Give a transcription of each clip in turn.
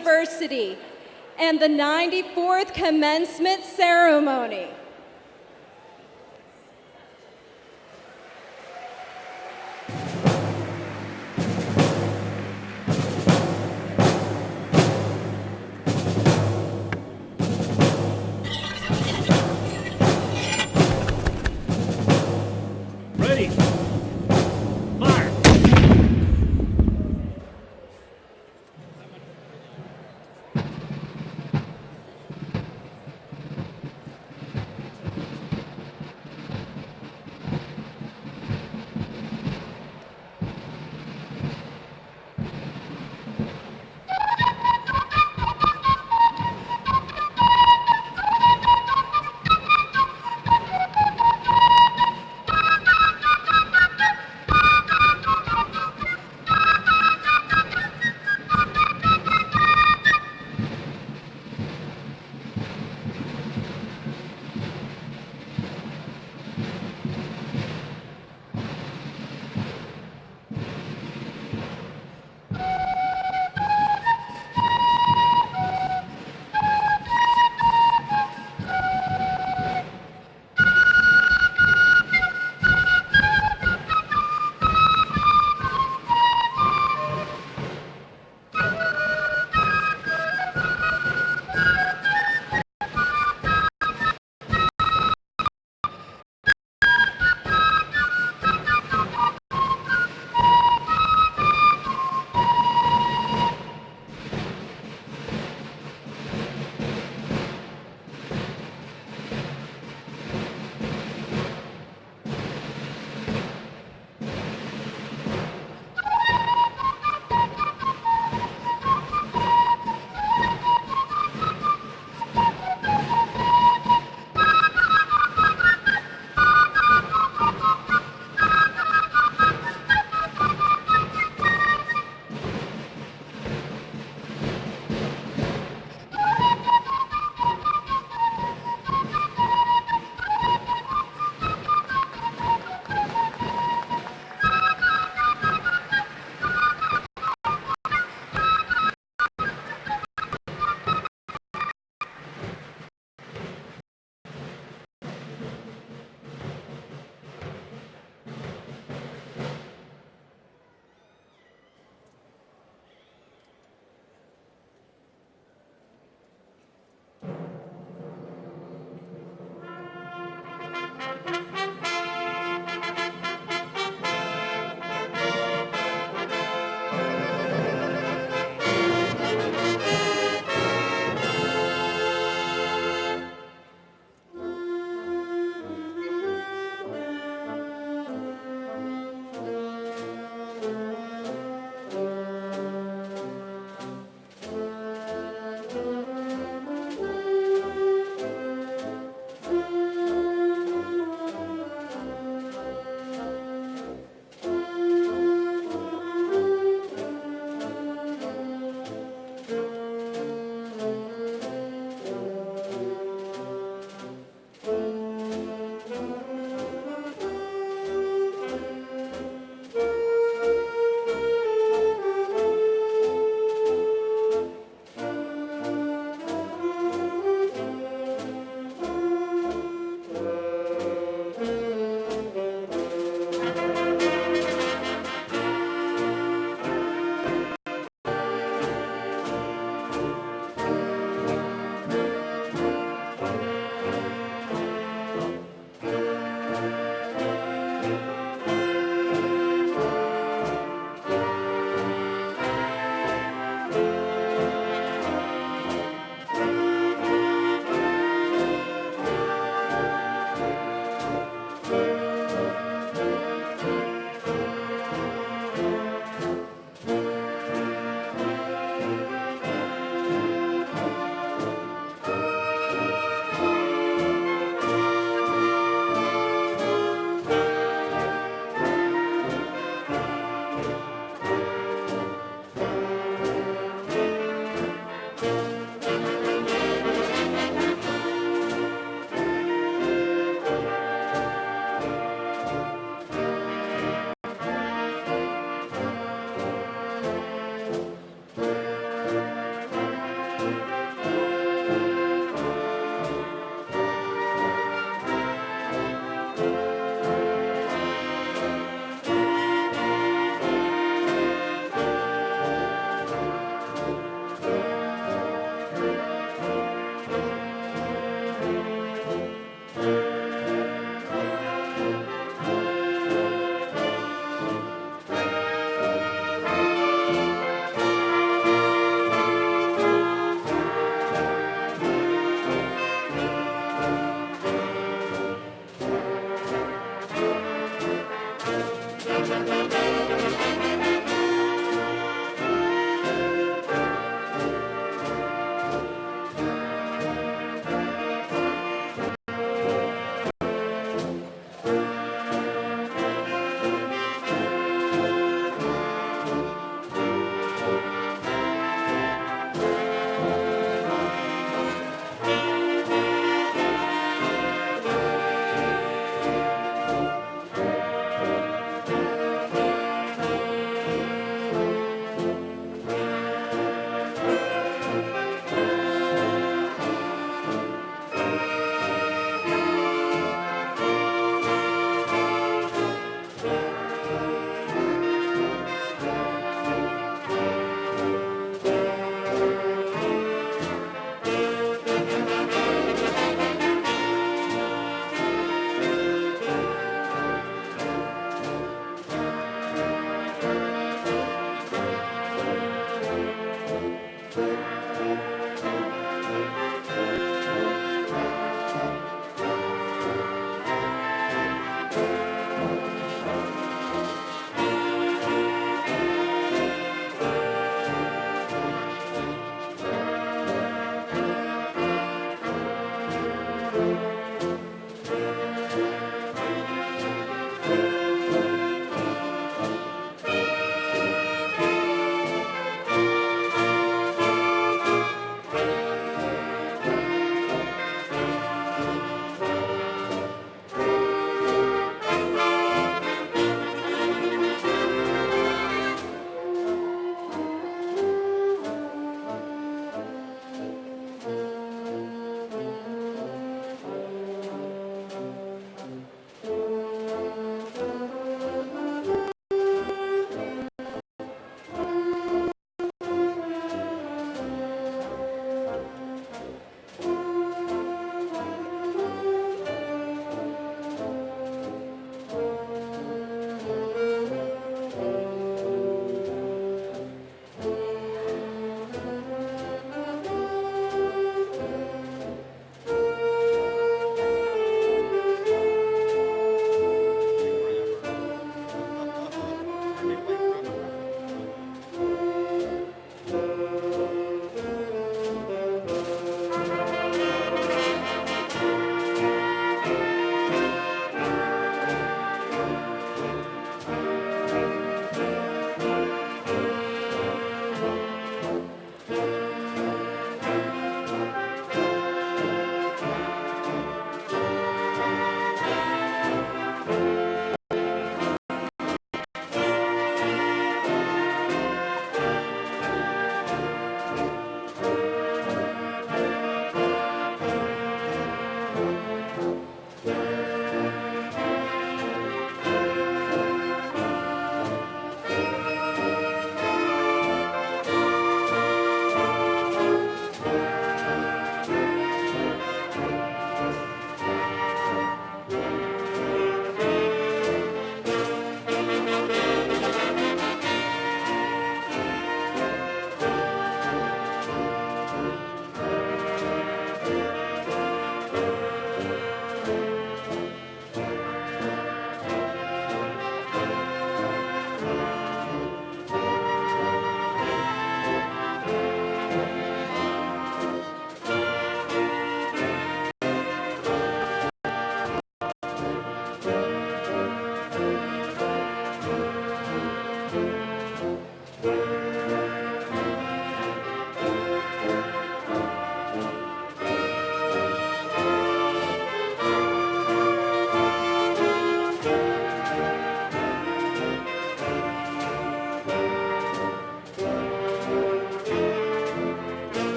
University and the 94th Commencement Ceremony. Ready. Fire.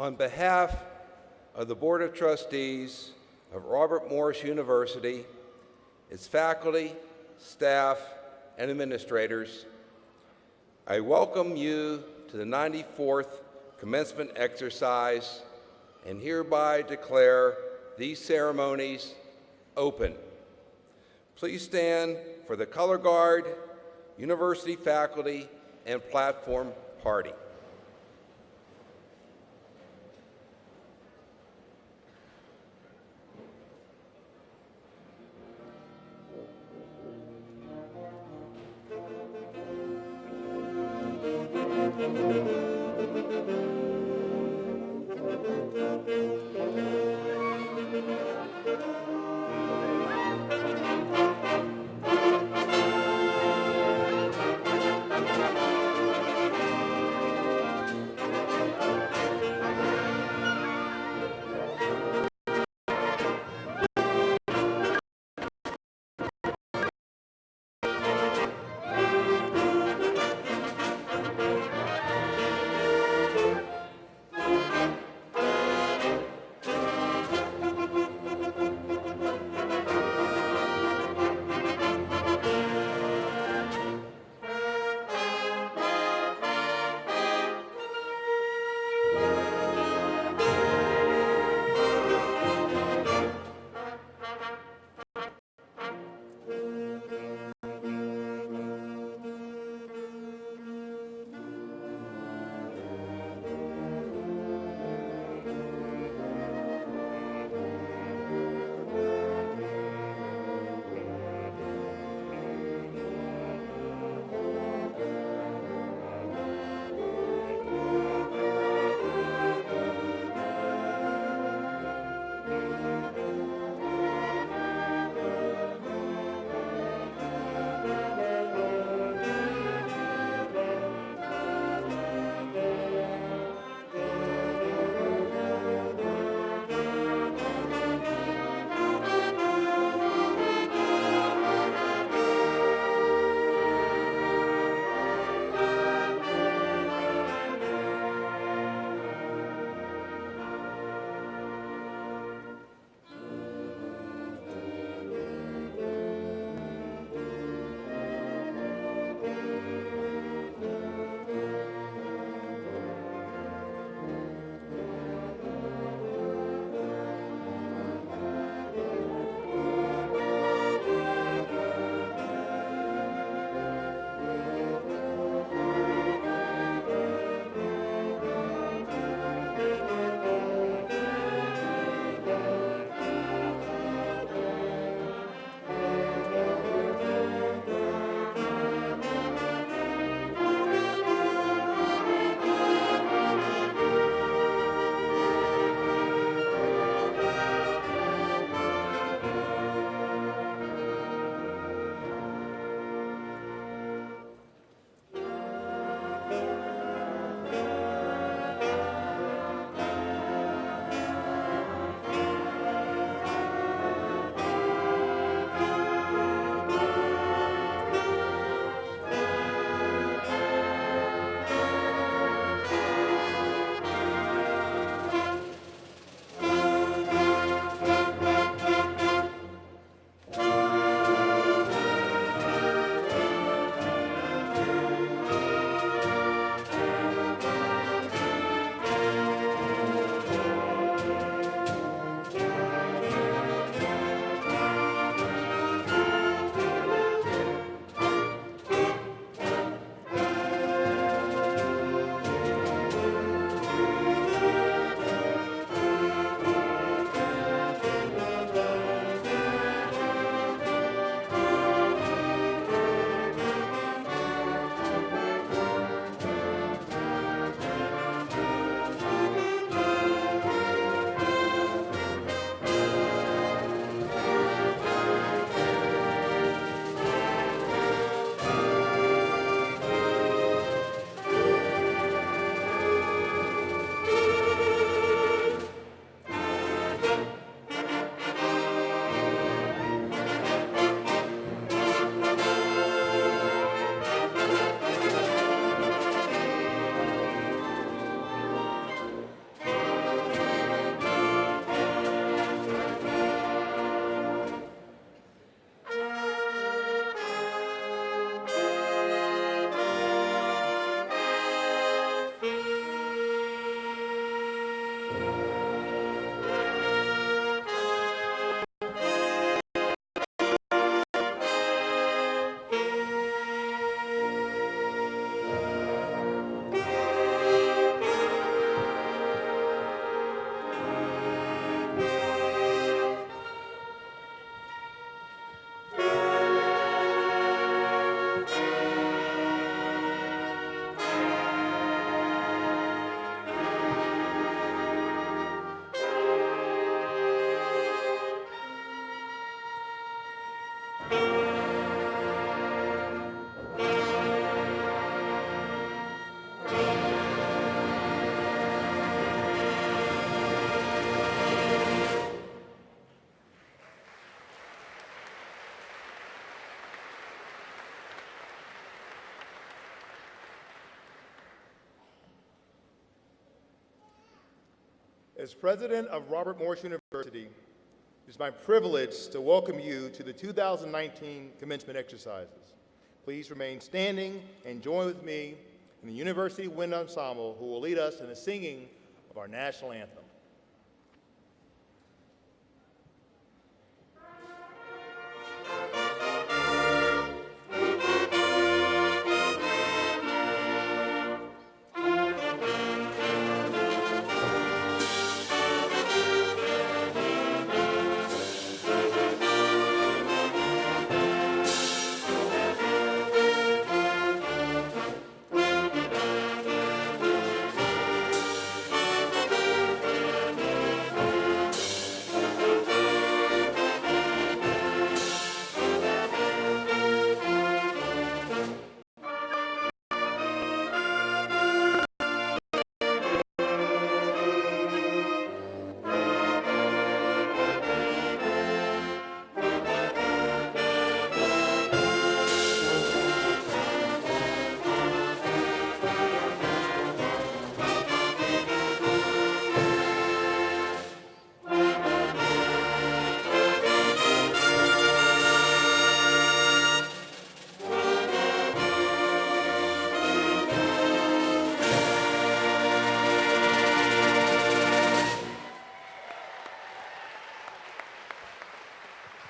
On behalf of the Board of Trustees of Robert Morris University, its faculty, staff, and administrators, I welcome you to the 94th commencement exercise and hereby declare these ceremonies open. Please stand for the color guard, university faculty, and platform party. As president of Robert Morris University, it is my privilege to welcome you to the 2019 commencement exercises. Please remain standing and join with me in the University Wind Ensemble, who will lead us in the singing of our national anthem.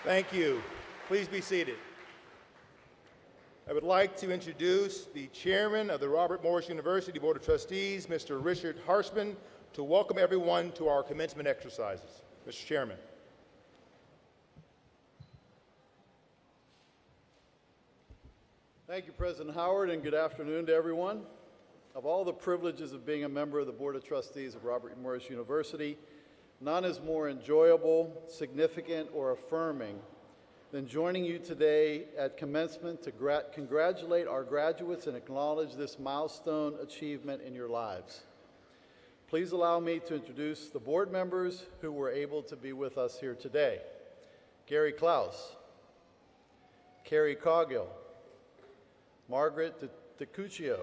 Thank you. Please be seated. I would like to introduce the chairman of the Robert Morris University Board of Trustees, Mr. Richard Harshman, to welcome everyone to our commencement exercises. Mr. Chairman. Thank you, President Howard, and good afternoon to everyone. Of all the privileges of being a member of the Board of Trustees of Robert Morris University, none is more enjoyable, significant, or affirming than joining you today at commencement to congratulate our graduates and acknowledge this milestone achievement in your lives. Please allow me to introduce the board members who were able to be with us here today. Gary Klaus, Carrie Coggill, Margaret DiCuccio,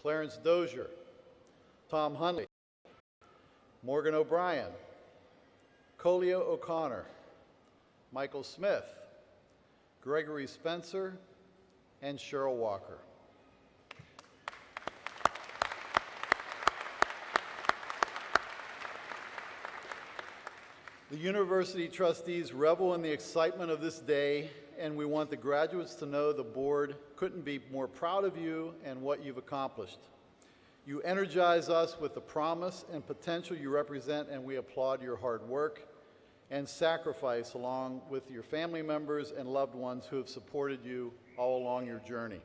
Clarence Dozier, Tom Hunley, Morgan O'Brien, Colio O'Connor, Michael Smith, Gregory Spencer, and Cheryl Walker. The university trustees revel in the excitement of this day, and we want the graduates to know the board couldn't be more proud of you and what you've accomplished. You energize us with the promise and potential you represent, and we applaud your hard work and sacrifice along with your family members and loved ones who have supported you all along your journey.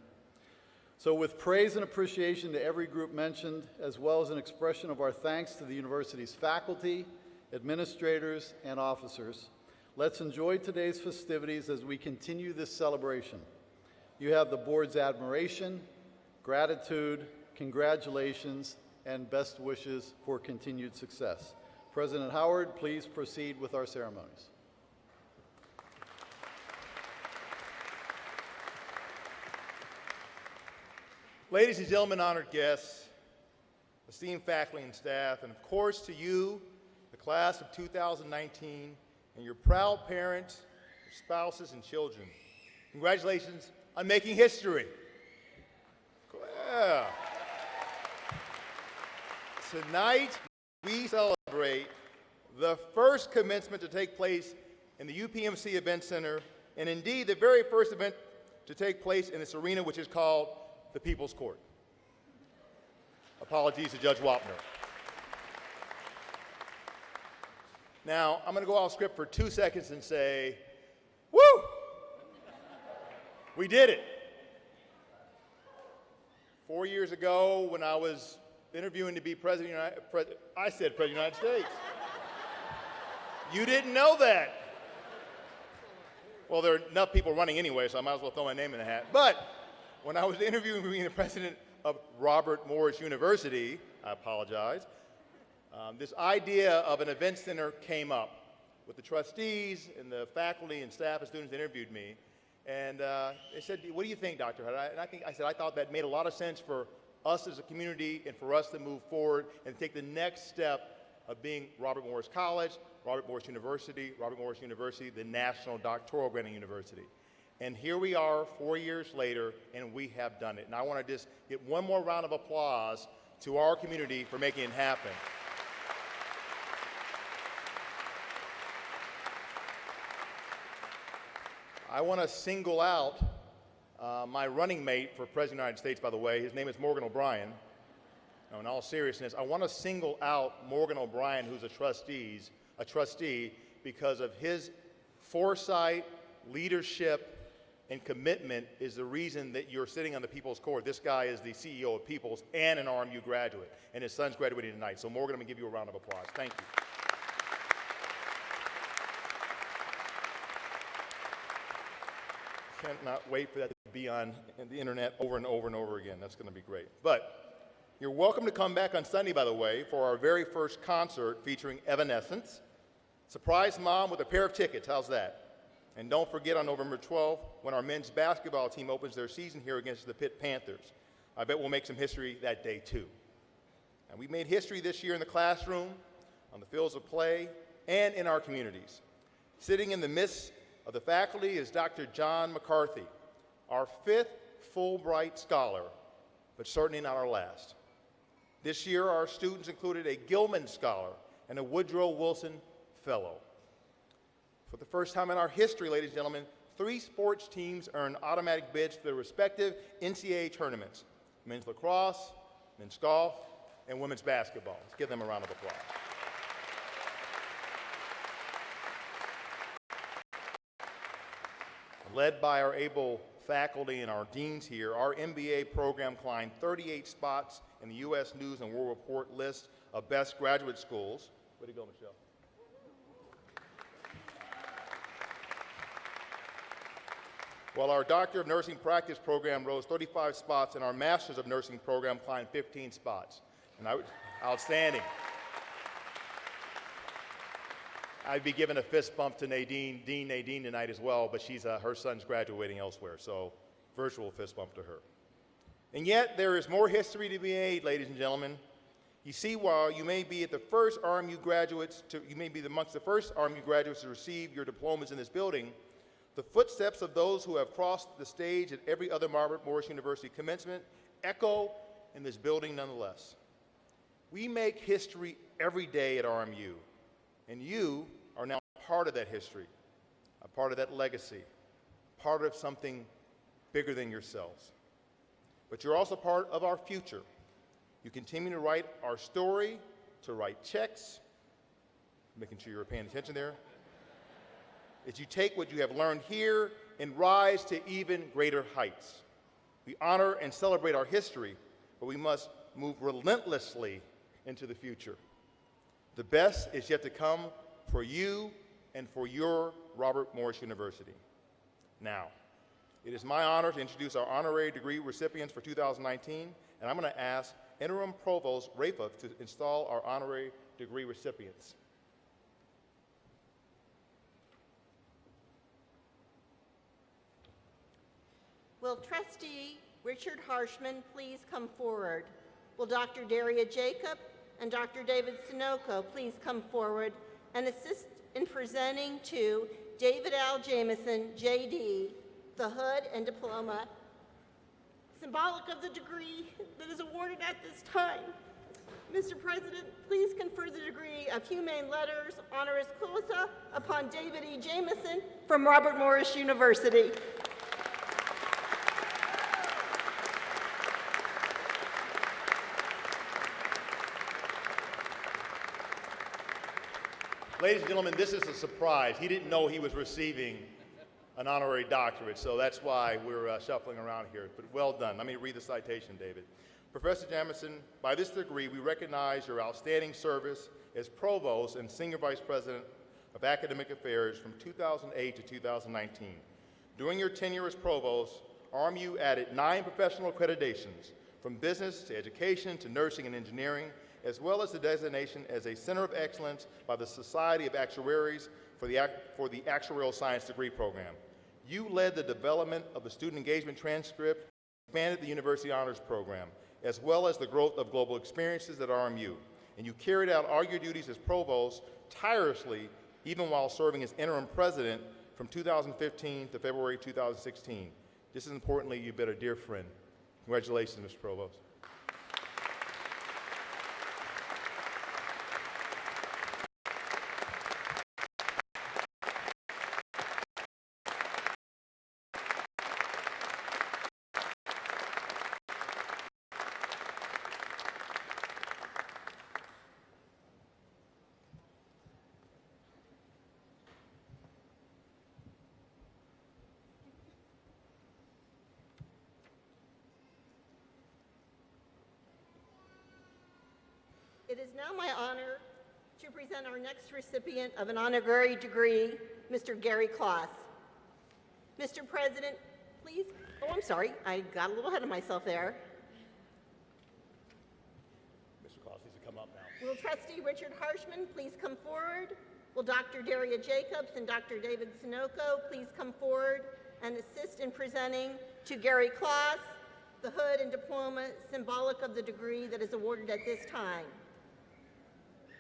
So with praise and appreciation to every group mentioned, as well as an expression of our thanks to the university's faculty, administrators, and officers, let's enjoy today's festivities as we continue this celebration. You have the board's admiration, gratitude, congratulations, and best wishes for continued success. President Howard, please proceed with our ceremonies. Ladies and gentlemen, honored guests, esteemed faculty and staff, and of course to you, the class of 2019, and your proud parents, your spouses, and children. Congratulations on making history. Yeah. Tonight, we celebrate the first commencement to take place in the UPMC Event Center, and indeed the very first event to take place in this arena, which is called the People's Court. Apologies to Judge Wapner. Now, I'm going to go off script for 2 seconds and say, woo! We did it. 4 years ago, when I was interviewing to be president of the United, I said President of the United States. You didn't know that. Well, there are enough people running anyway, so I might as well throw my name in the hat. But when I was interviewing to be the president of Robert Morris University, I apologize, this idea of an event center came up with the trustees and the faculty and staff and students that interviewed me. And they said, what do you think, Dr. Hutt? And I said, I thought that made a lot of sense for us as a community and for us to move forward and take the next step of being Robert Morris College, Robert Morris University, the National Doctoral Granting University. And here we are 4 years later, and we have done it. And I want to just get one more round of applause to our community for making it happen. I want to single out my running mate for President of the United States, by the way. His name is Morgan O'Brien. Now, in all seriousness, I want to single out Morgan O'Brien, who's a trustee, because of his foresight, leadership, and commitment is the reason that you're sitting on the People's Court. This guy is the CEO of People's and an RMU graduate, and his son's graduating tonight. So Morgan, I'm going to give you a round of applause. Thank you. Cannot wait for that to be on the internet over and over and over again. That's going to be great. But you're welcome to come back on Sunday, by the way, for our very first concert featuring Evanescence. Surprise mom with a pair of tickets. How's that? And don't forget on November 12th, when our men's basketball team opens their season here against the Pitt Panthers. I bet we'll make some history that day, too. And we made history this year in the classroom, on the fields of play, and in our communities. Sitting in the midst of the faculty is Dr. John McCarthy, our 5th Fulbright Scholar, but certainly not our last. This year, our students included a Gilman Scholar and a Woodrow Wilson Fellow. For the first time in our history, ladies and gentlemen, 3 sports teams earned automatic bids to their respective NCAA tournaments: men's lacrosse, men's golf, and women's basketball. Let's give them a round of applause. Led by our able faculty and our deans here, our MBA program climbed 38 spots in the U.S. News and World Report list of best graduate schools. Way to go, Michelle. While our Doctor of Nursing Practice program rose 35 spots, and our Masters of Nursing program climbed 15 spots. And outstanding. I'd be giving a fist bump to Nadine tonight as well, but her son's graduating elsewhere, so virtual fist bump to her. And yet, there is more history to be made, ladies and gentlemen. You see, while you may be amongst the first RMU graduates to receive your diplomas in this building, the footsteps of those who have crossed the stage at every other Robert Morris University commencement echo in this building nonetheless. We make history every day at RMU, and you are now part of that history, a part of that legacy, part of something bigger than yourselves. But you're also part of our future. You continue to write our story, to write checks, making sure you're paying attention there, as you take what you have learned here and rise to even greater heights. We honor and celebrate our history, but we must move relentlessly into the future. The best is yet to come for you and for your Robert Morris University. Now, it is my honor to introduce our honorary degree recipients for 2019, and I'm going to ask Interim Provost Rafa to install our honorary degree recipients. Will Trustee Richard Harshman please come forward? Will Dr. Daria Jacob and Dr. David Sunoco please come forward and assist in presenting to David Al Jameson, JD, the hood and diploma, symbolic of the degree that is awarded at this time. Mr. President, please confer the degree of Humane Letters honoris causa upon David E. Jameson from Robert Morris University. Ladies and gentlemen, this is a surprise. He didn't know he was receiving an honorary doctorate, so that's why we're shuffling around here. But well done. Let me read the citation, David. Professor Jameson, by this degree, we recognize your outstanding service as Provost and Senior Vice President of Academic Affairs from 2008 to 2019. During your tenure as Provost, RMU added 9 professional accreditations, from business to education to nursing and engineering, as well as the designation as a Center of Excellence by the Society of Actuaries for the Actuarial Science degree program. You led the development of the student engagement transcript, expanded the University Honors Program, as well as the growth of global experiences at RMU. and you carried out all your duties as provost tirelessly, even while serving as interim president from 2015 to February 2016. Just as importantly, you've been a dear friend. Congratulations, Mr. Provost. It is now my honor to present our next recipient of an honorary degree, Mr. Gary Kloss. Mr. President, please, I'm sorry, I got a little ahead of myself there. Mr. Kloss needs to come up now. Will Trustee Richard Harshman please come forward? Will Dr. Daria Jacobs and Dr. David Sunoco please come forward and assist in presenting to Gary Kloss the hood and diploma symbolic of the degree that is awarded at this time.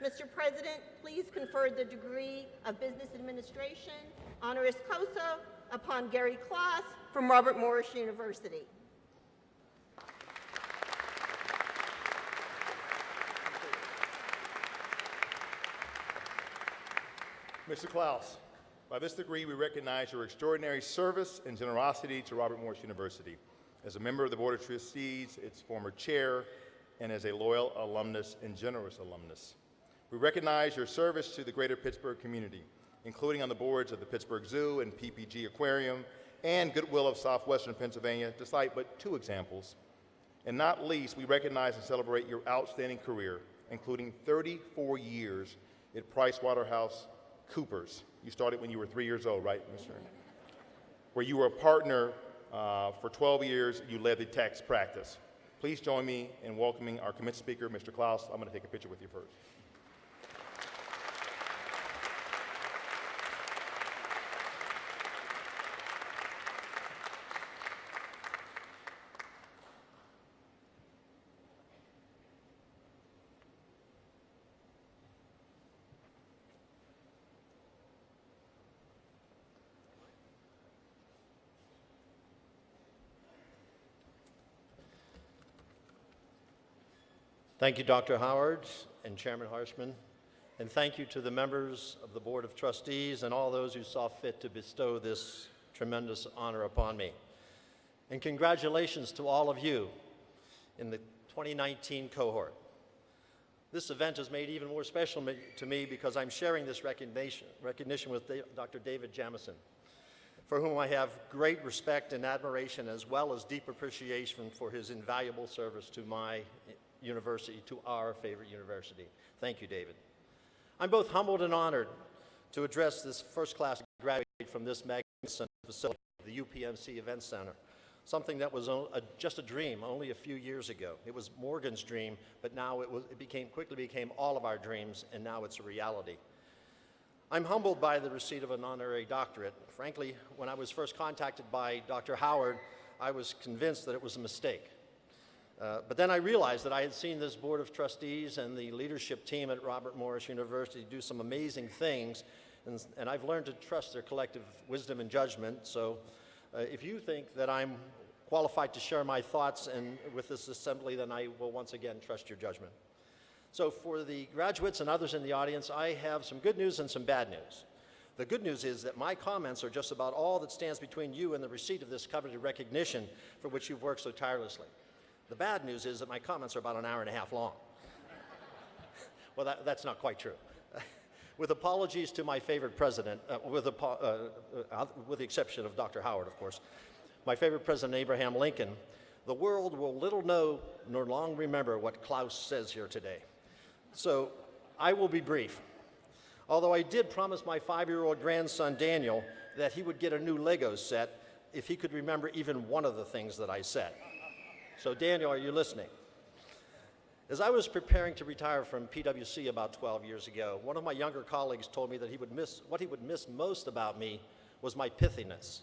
Mr. President, please confer the degree of Business Administration, honoris causa, upon Gary Kloss from Robert Morris University. Mr. Klaus, by this degree, we recognize your extraordinary service and generosity to Robert Morris University. As a member of the Board of Trustees, its former chair, and as a loyal alumnus and generous alumnus. We recognize your service to the greater Pittsburgh community, including on the boards of the Pittsburgh Zoo and PPG Aquarium and Goodwill of Southwestern Pennsylvania, to cite but two examples. And not least, we recognize and celebrate your outstanding career, including 34 years at PricewaterhouseCoopers. You started when you were 3 years old, right, Mr. Where you were a partner for 12 years, you led the tax practice. Please join me in welcoming our commencement speaker, Mr. Klaus. I'm going to take a picture with you first. Thank you, Dr. Howard and Chairman Harshman, and thank you to the members of the Board of Trustees and all those who saw fit to bestow this tremendous honor upon me. And congratulations to all of you in the 2019 cohort. This event is made even more special to me because I'm sharing this recognition with Dr. David Jamison, for whom I have great respect and admiration, as well as deep appreciation for his invaluable service to my university, to our favorite university. Thank you, David. I'm both humbled and honored to address this first-class graduate from this magnificent facility, the UPMC Event Center, something that was just a dream only a few years ago. It was Morgan's dream, but now it quickly became all of our dreams, and now it's a reality. I'm humbled by the receipt of an honorary doctorate. Frankly, when I was first contacted by Dr. Howard, I was convinced that it was a mistake. But then I realized that I had seen this Board of Trustees and the leadership team at Robert Morris University do some amazing things, and I've learned to trust their collective wisdom and judgment. So if you think that I'm qualified to share my thoughts with this assembly, then I will once again trust your judgment. So for the graduates and others in the audience, I have some good news and some bad news. The good news is that my comments are just about all that stands between you and the receipt of this coveted recognition for which you've worked so tirelessly. The bad news is that my comments are about an hour and a half long. Well, that's not quite true. With apologies to my favorite president, with the exception of Dr. Howard, of course, my favorite president, Abraham Lincoln, the world will little know nor long remember what Klaus says here today. So I will be brief. Although I did promise my 5-year-old grandson, Daniel, that he would get a new Lego set if he could remember even one of the things that I said. So Daniel, are you listening? As I was preparing to retire from PwC about 12 years ago, one of my younger colleagues told me that what he would miss most about me was my pithiness.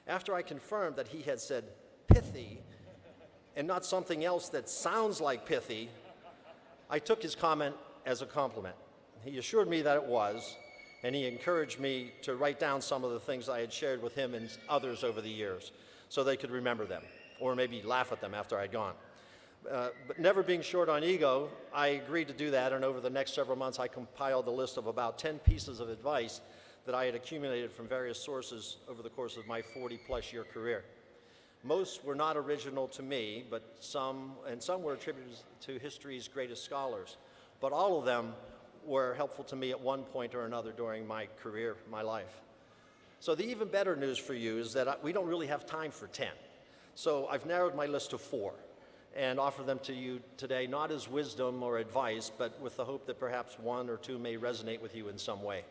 After I confirmed that he had said pithy and not something else that sounds like pithy, I took his comment as a compliment. He assured me that it was, and he encouraged me to write down some of the things I had shared with him and others over the years so they could remember them, or maybe laugh at them after I'd gone. But never being short on ego, I agreed to do that, and over the next several months I compiled a list of about 10 pieces of advice that I had accumulated from various sources over the course of my 40-plus year career. Most were not original to me, but some were attributed to history's greatest scholars. But all of them were helpful to me at one point or another during my career, my life. So the even better news for you is that we don't really have time for 10. So I've narrowed my list to 4 and offer them to you today, not as wisdom or advice, but with the hope that perhaps 1 or 2 may resonate with you in some way.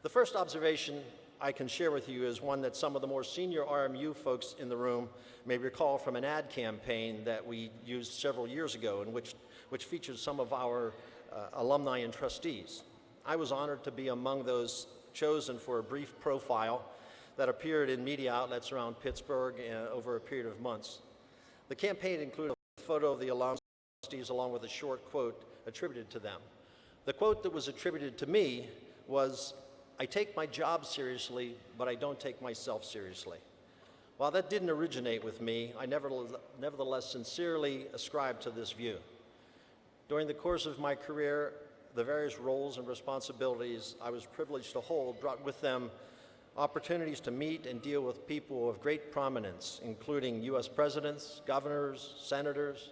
The first observation I can share with you is one that some of the more senior RMU folks in the room may recall from an ad campaign that we used several years ago, and which featured some of our alumni and trustees. I was honored to be among those chosen for a brief profile that appeared in media outlets around Pittsburgh over a period of months. The campaign included a photo of the alumni and trustees along with a short quote attributed to them. The quote that was attributed to me was, "I take my job seriously, but I don't take myself seriously." While that didn't originate with me, I nevertheless sincerely ascribe to this view. During the course of my career, the various roles and responsibilities I was privileged to hold brought with them opportunities to meet and deal with people of great prominence, including U.S. presidents, governors, senators,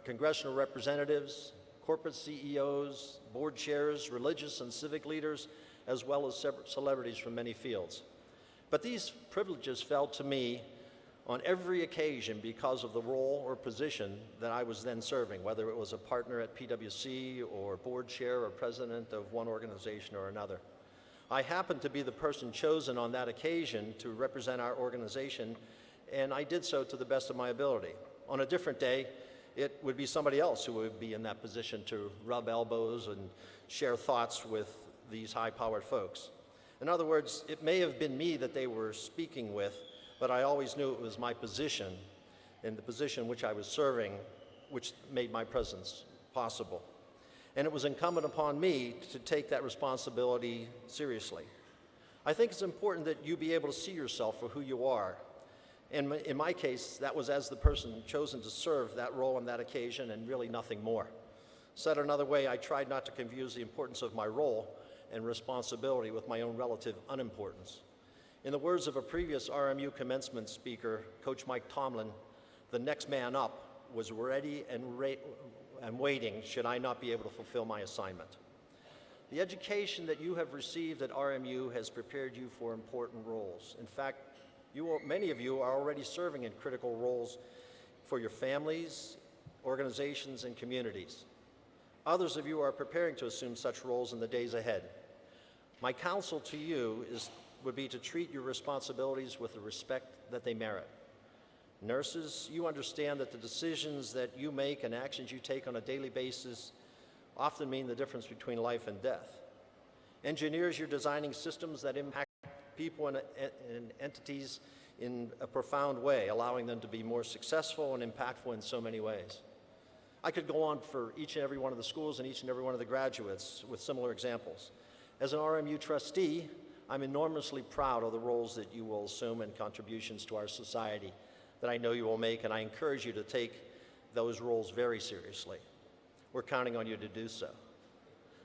congressional representatives, corporate CEOs, board chairs, religious and civic leaders, as well as celebrities from many fields. But these privileges fell to me on every occasion because of the role or position that I was then serving, whether it was a partner at PwC or board chair or president of one organization or another. I happened to be the person chosen on that occasion to represent our organization, and I did so to the best of my ability. On a different day, it would be somebody else who would be in that position to rub elbows and share thoughts with these high-powered folks. In other words, it may have been me that they were speaking with, but I always knew it was my position and the position which I was serving which made my presence possible. And it was incumbent upon me to take that responsibility seriously. I think it's important that you be able to see yourself for who you are. And in my case, that was as the person chosen to serve that role on that occasion and really nothing more. Said another way, I tried not to confuse the importance of my role and responsibility with my own relative unimportance. In the words of a previous RMU commencement speaker, Coach Mike Tomlin, the next man up was ready and waiting should I not be able to fulfill my assignment. The education that you have received at RMU has prepared you for important roles. In fact, many of you are already serving in critical roles for your families, organizations, and communities. Others of you are preparing to assume such roles in the days ahead. My counsel to you would be to treat your responsibilities with the respect that they merit. Nurses, you understand that the decisions that you make and actions you take on a daily basis often mean the difference between life and death. Engineers, you're designing systems that impact people and entities in a profound way, allowing them to be more successful and impactful in so many ways. I could go on for each and every one of the schools and each and every one of the graduates with similar examples. As an RMU trustee, I'm enormously proud of the roles that you will assume and contributions to our society that I know you will make, and I encourage you to take those roles very seriously. We're counting on you to do so.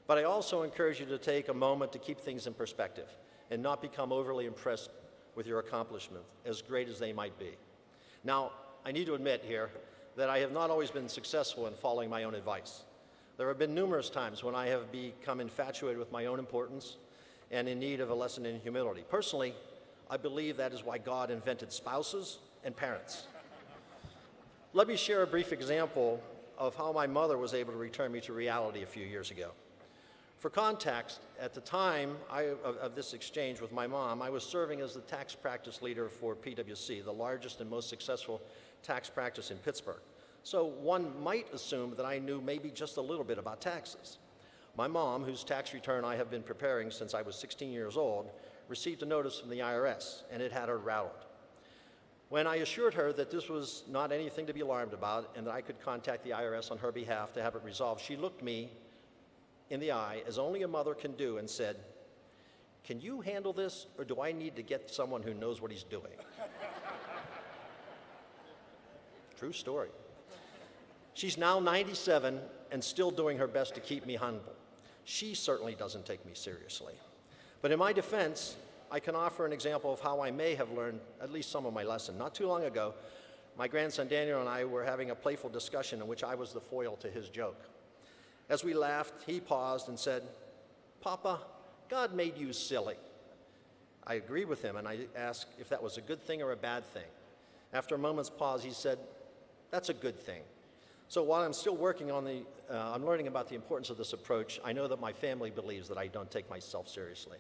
But I also encourage you to take a moment to keep things in perspective and not become overly impressed with your accomplishments, as great as they might be. Now, I need to admit here that I have not always been successful in following my own advice. There have been numerous times when I have become infatuated with my own importance and in need of a lesson in humility. Personally, I believe that is why God invented spouses and parents. Let me share a brief example of how my mother was able to return me to reality a few years ago. For context, at the time of this exchange with my mom, I was serving as the tax practice leader for PwC, the largest and most successful tax practice in Pittsburgh. So one might assume that I knew maybe just a little bit about taxes. My mom, whose tax return I have been preparing since I was 16 years old, received a notice from the IRS, and it had her rattled. When I assured her that this was not anything to be alarmed about and that I could contact the IRS on her behalf to have it resolved, she looked me in the eye, as only a mother can do, and said, "Can you handle this, or do I need to get someone who knows what he's doing?" True story. She's now 97 and still doing her best to keep me humble. She certainly doesn't take me seriously. But in my defense, I can offer an example of how I may have learned at least some of my lesson. Not too long ago, my grandson Daniel and I were having a playful discussion in which I was the foil to his joke. As we laughed, he paused and said, "Papa, God made you silly." I agreed with him, and I asked if that was a good thing or a bad thing. After a moment's pause, he said, "That's a good thing." So while I'm still working on I'm learning about the importance of this approach, I know that my family believes that I don't take myself seriously.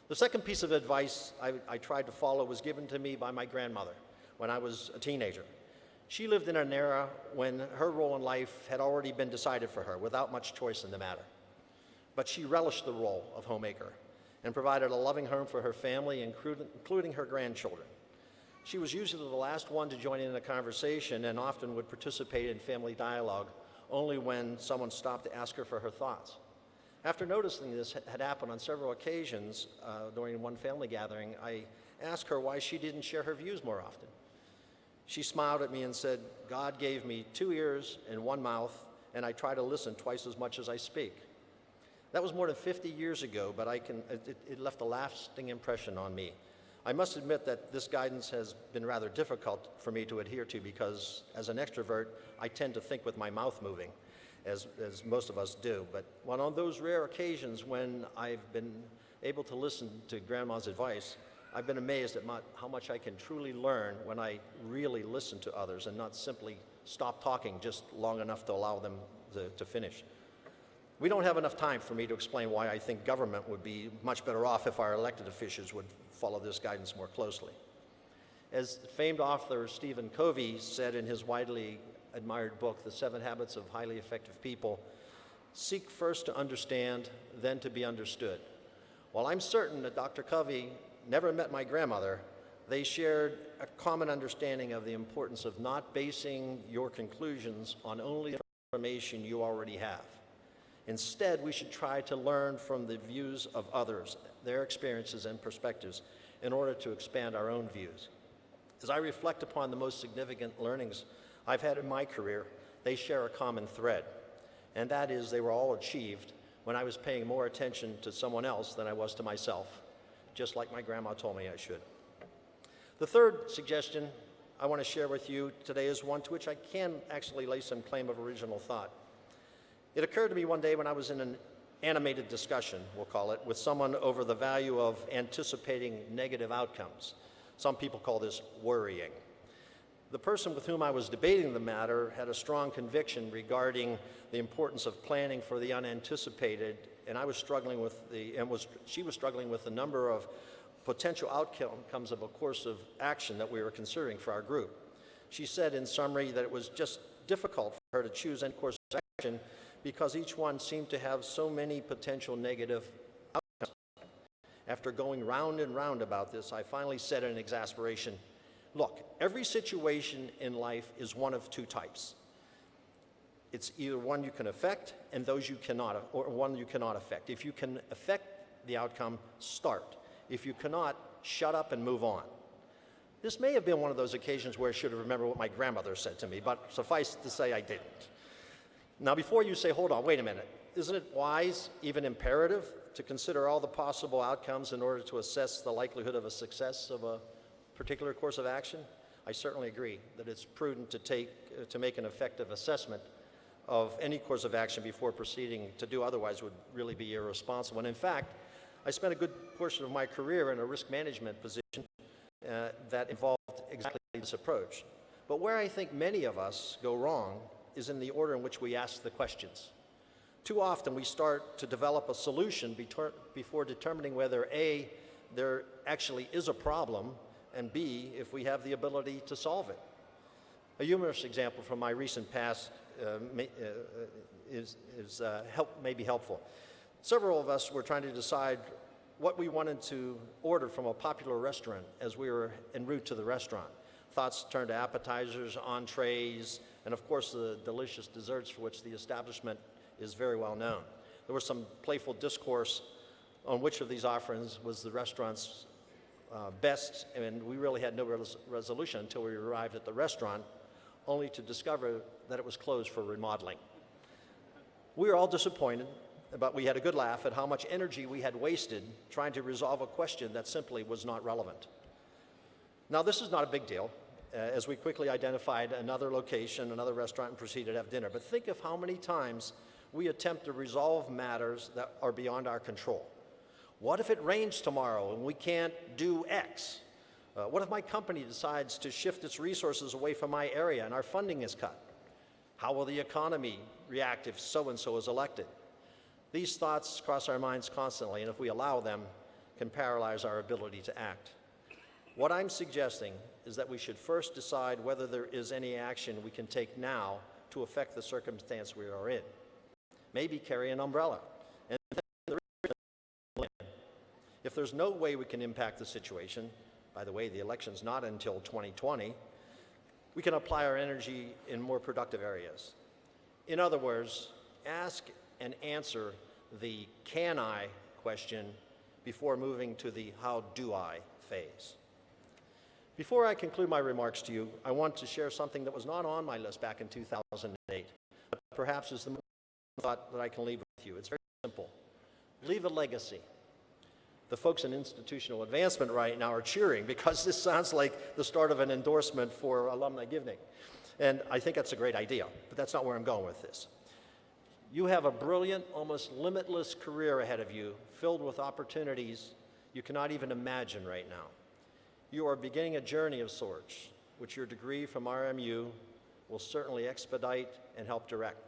The second piece of advice I tried to follow was given to me by my grandmother when I was a teenager. She lived in an era when her role in life had already been decided for her without much choice in the matter. But she relished the role of homemaker and provided a loving home for her family, including her grandchildren. She was usually the last one to join in a conversation and often would participate in family dialogue only when someone stopped to ask her for her thoughts. After noticing this had happened on several occasions during one family gathering, I asked her why she didn't share her views more often. She smiled at me and said, "God gave me 2 ears and 1 mouth, and I try to listen twice as much as I speak." That was more than 50 years ago, but it left a lasting impression on me. I must admit that this guidance has been rather difficult for me to adhere to because, as an extrovert, I tend to think with my mouth moving, as most of us do. But on those rare occasions when I've been able to listen to Grandma's advice, I've been amazed at how much I can truly learn when I really listen to others and not simply stop talking just long enough to allow them to finish. We don't have enough time for me to explain why I think government would be much better off if our elected officials would follow this guidance more closely. As famed author Stephen Covey said in his widely admired book, The 7 Habits of Highly Effective People, "Seek first to understand, then to be understood." While I'm certain that Dr. Covey never met my grandmother, they shared a common understanding of the importance of not basing your conclusions on only information you already have. Instead, we should try to learn from the views of others, their experiences and perspectives, in order to expand our own views. As I reflect upon the most significant learnings I've had in my career, they share a common thread, and that is they were all achieved when I was paying more attention to someone else than I was to myself, just like my grandma told me I should. The third suggestion I want to share with you today is one to which I can actually lay some claim of original thought. It occurred to me one day when I was in an animated discussion, we'll call it, with someone over the value of anticipating negative outcomes. Some people call this worrying. The person with whom I was debating the matter had a strong conviction regarding the importance of planning for the unanticipated, and I was struggling with she was struggling with the number of potential outcomes of a course of action that we were considering for our group. She said in summary that it was just difficult for her to choose any course of action because each one seemed to have so many potential negative outcomes. After going round and round about this, I finally said in exasperation, "Look, every situation in life is one of 2 types. It's either one you can affect and those you cannot, or one you cannot affect. If you can affect the outcome, start. If you cannot, shut up and move on." This may have been one of those occasions where I should have remembered what my grandmother said to me, but suffice to say I didn't. Now, before you say, "Hold on, wait a minute," isn't it wise, even imperative, to consider all the possible outcomes in order to assess the likelihood of a success of a particular course of action? I certainly agree that it's prudent to make an effective assessment of any course of action before proceeding. To do otherwise would really be irresponsible. And in fact, I spent a good portion of my career in a risk management position that involved exactly this approach. But where I think many of us go wrong is in the order in which we ask the questions. Too often we start to develop a solution before determining whether A, there actually is a problem, and B, if we have the ability to solve it. A humorous example from my recent past may be helpful. Several of us were trying to decide what we wanted to order from a popular restaurant as we were en route to the restaurant. Thoughts turned to appetizers, entrees, and of course the delicious desserts for which the establishment is very well known. There was some playful discourse on which of these offerings was the restaurant's best, and we really had no resolution until we arrived at the restaurant, only to discover that it was closed for remodeling. We were all disappointed, but we had a good laugh at how much energy we had wasted trying to resolve a question that simply was not relevant. Now, this is not a big deal, as we quickly identified another location, another restaurant, and proceeded to have dinner. But think of how many times we attempt to resolve matters that are beyond our control. What if it rains tomorrow and we can't do X? What if my company decides to shift its resources away from my area and our funding is cut? How will the economy react if so-and-so is elected? These thoughts cross our minds constantly, and if we allow them, can paralyze our ability to act. What I'm suggesting is that we should first decide whether there is any action we can take now to affect the circumstance we are in. Maybe carry an umbrella. And if there's no way we can impact the situation, by the way, the election's not until 2020, we can apply our energy in more productive areas. In other words, ask and answer the can I question before moving to the how do I phase. Before I conclude my remarks to you, I want to share something that was not on my list back in 2008, but perhaps is the thought that I can leave with you. It's very simple. Leave a legacy. The folks in institutional advancement right now are cheering because this sounds like the start of an endorsement for alumni giving. And I think that's a great idea, but that's not where I'm going with this. You have a brilliant, almost limitless career ahead of you, filled with opportunities you cannot even imagine right now. You are beginning a journey of sorts, which your degree from RMU will certainly expedite and help direct.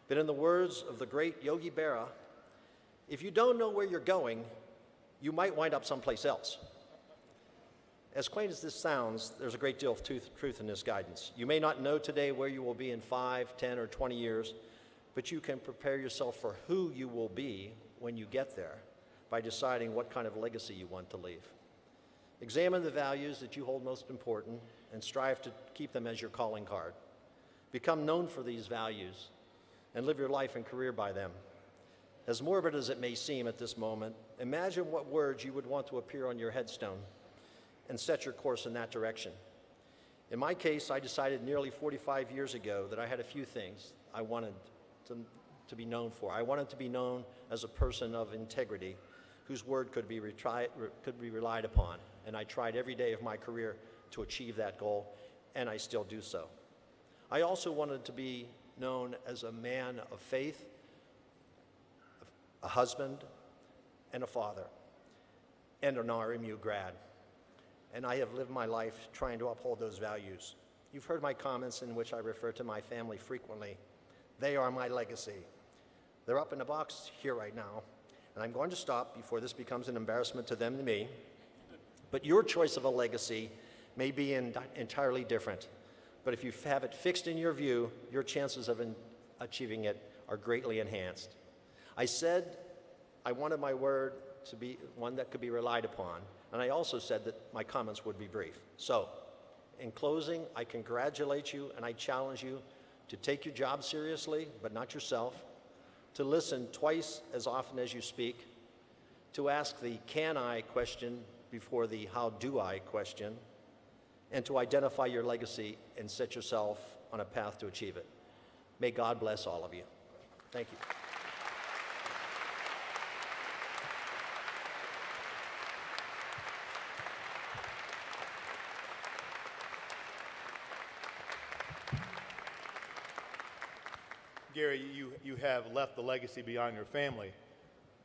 But in the words of the great Yogi Berra, if you don't know where you're going, you might wind up someplace else. As quaint as this sounds, there's a great deal of truth in this guidance. You may not know today where you will be in 5, 10, or 20 years, but you can prepare yourself for who you will be when you get there by deciding what kind of legacy you want to leave. Examine the values that you hold most important and strive to keep them as your calling card. Become known for these values and live your life and career by them. As morbid as it may seem at this moment, imagine what words you would want to appear on your headstone and set your course in that direction. In my case, I decided nearly 45 years ago that I had a few things I wanted to be known for. I wanted to be known as a person of integrity whose word could be relied upon, and I tried every day of my career to achieve that goal, and I still do so. I also wanted to be known as a man of faith, a husband, and a father, and an RMU grad. And I have lived my life trying to uphold those values. You've heard my comments in which I refer to my family frequently. They are my legacy. They're up in the box here right now, and I'm going to stop before this becomes an embarrassment to them and me. But your choice of a legacy may be entirely different. But if you have it fixed in your view, your chances of achieving it are greatly enhanced. I said I wanted my word to be one that could be relied upon, and I also said that my comments would be brief. So, in closing, I congratulate you and I challenge you to take your job seriously, but not yourself, to listen twice as often as you speak, to ask the can I question before the how do I question, and to identify your legacy and set yourself on a path to achieve it. May God bless all of you. Thank you. Gary, you have left the legacy beyond your family.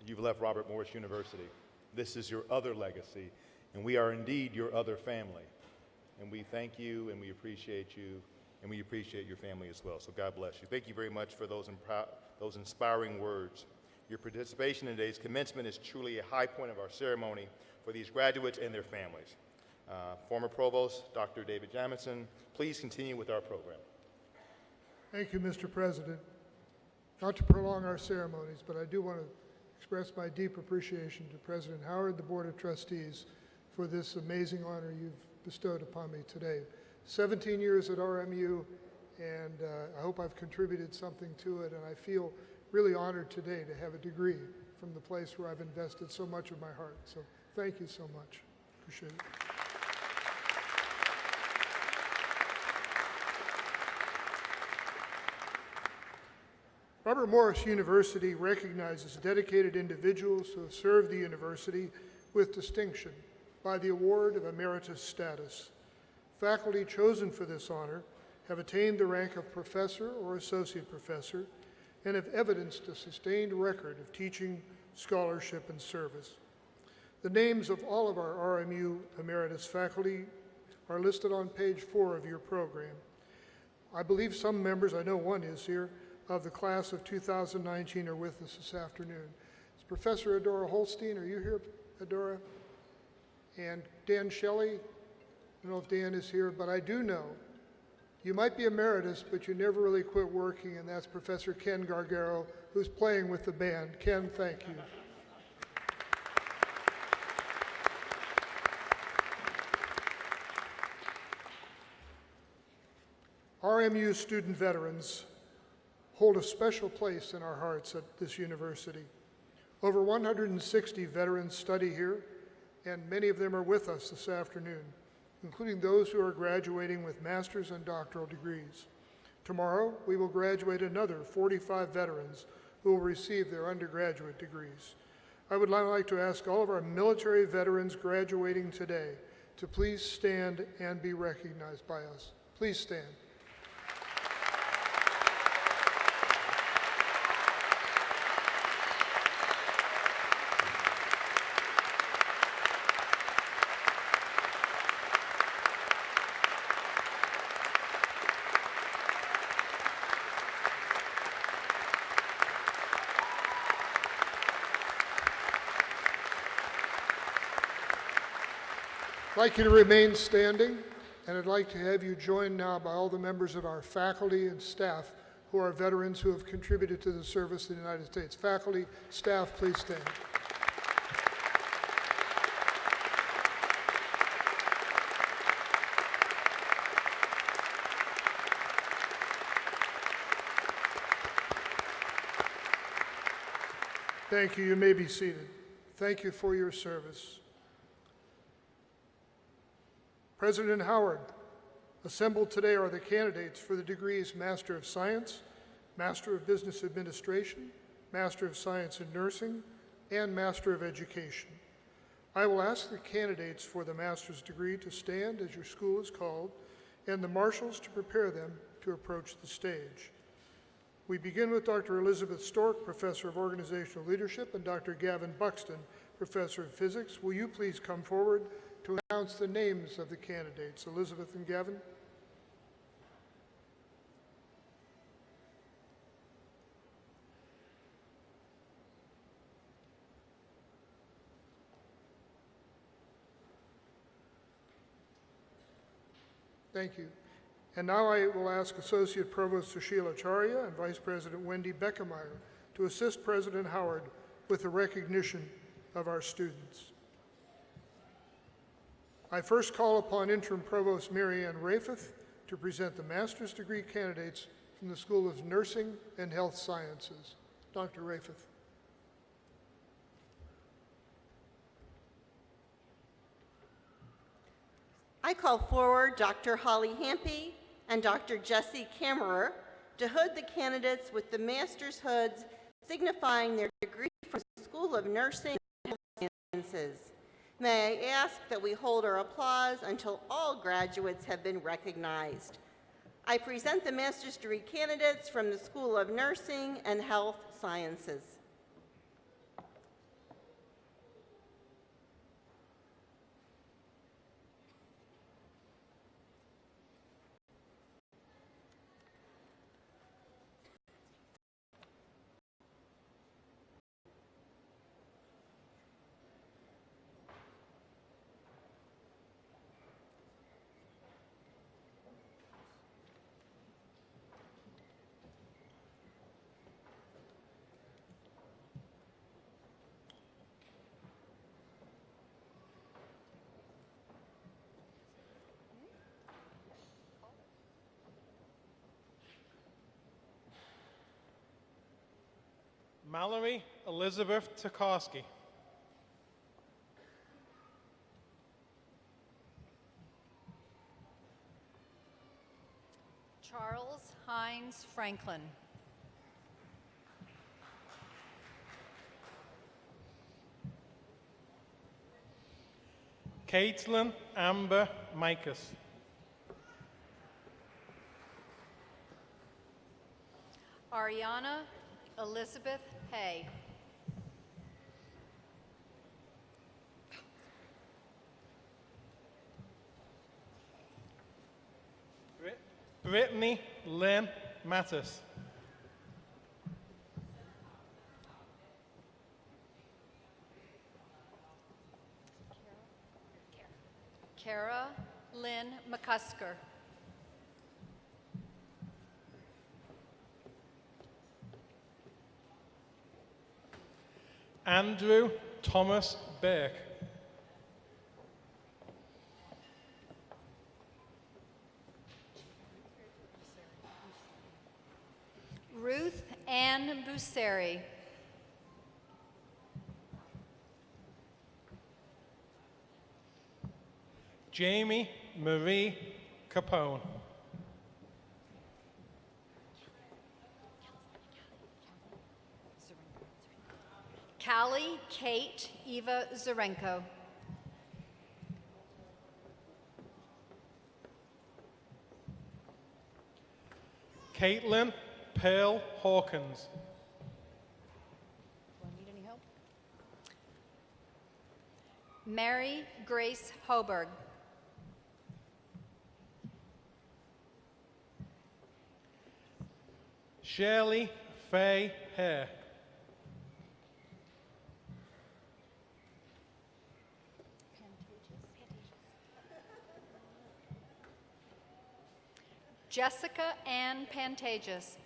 You've left Robert Morris University. This is your other legacy, and we are indeed your other family. And we thank you, and we appreciate you, and we appreciate your family as well. So God bless you. Thank you very much for those inspiring words. Your participation in today's commencement is truly a high point of our ceremony for these graduates and their families. Former Provost, Dr. David Jamison, please continue with our program. Thank you, Mr. President. Not to prolong our ceremonies, but I do want to express my deep appreciation to President Howard, the Board of Trustees, for this amazing honor you've bestowed upon me today. 17 years at RMU, and I hope I've contributed something to it, and I feel really honored today to have a degree from the place where I've invested so much of my heart. So thank you so much. Appreciate it. Robert Morris University recognizes dedicated individuals who have served the university with distinction by the award of emeritus status. Faculty chosen for this honor have attained the rank of professor or associate professor and have evidenced a sustained record of teaching, scholarship, and service. The names of all of our RMU emeritus faculty are listed on page 4 of your program. I believe some members, I know one is here, of the class of 2019 are with us this afternoon. Is Professor Adora Holstein, are you here, Adora? And Dan Shelley, I don't know if Dan is here, but I do know you might be emeritus, but you never really quit working, and that's Professor Ken Gargaro, who's playing with the band. Ken, thank you. RMU student veterans hold a special place in our hearts at this university. Over 160 veterans study here, and many of them are with us this afternoon, including those who are graduating with master's and doctoral degrees. Tomorrow, we will graduate another 45 veterans who will receive their undergraduate degrees. I would now like to ask all of our military veterans graduating today to please stand and be recognized by us. Please stand. I'd like you to remain standing, and I'd like to have you joined now by all the members of our faculty and staff who are veterans who have contributed to the service of the United States. Faculty, staff, please stand. Thank you. You may be seated. Thank you for your service. President Howard, assembled today are the candidates for the degrees Master of Science, Master of Business Administration, Master of Science in Nursing, and Master of Education. I will ask the candidates for the master's degree to stand as your school is called, and the marshals to prepare them to approach the stage. We begin with Dr. Elizabeth Stork, Professor of Organizational Leadership, and Dr. Gavin Buxton, Professor of Physics. Will you please come forward to announce the names of the candidates? Elizabeth and Gavin. Thank you. And now I will ask Associate Provost Sushil Acharya and Vice President Wendy Beckemeyer to assist President Howard with the recognition of our students. I first call upon Interim Provost Mary Ann Rapheth to present the master's degree candidates from the School of Nursing and Health Sciences. Dr. Rapheth. I call forward Dr. Holly Hampy and Dr. Jesse Kammerer to hood the candidates with the master's hoods signifying their degree from the School of Nursing and Health Sciences. May I ask that we hold our applause until all graduates have been recognized. I present the master's degree candidates from the School of Nursing and Health Sciences. Mallory Elizabeth Tokarski. Charles Hines Franklin. Caitlin Amber Mikas. Ariana Elizabeth Hay. Brittany Lynn Mattis. Kara Lynn McCusker. Andrew Thomas Burke. Ruth Ann Busseri. Jamie Marie Capone. Callie Kate Eva Zarenko. Caitlin Pearl Hawkins. Do I need any help? Mary Grace Hoberg. Shirley Faye Hare. Jessica Ann Pantages.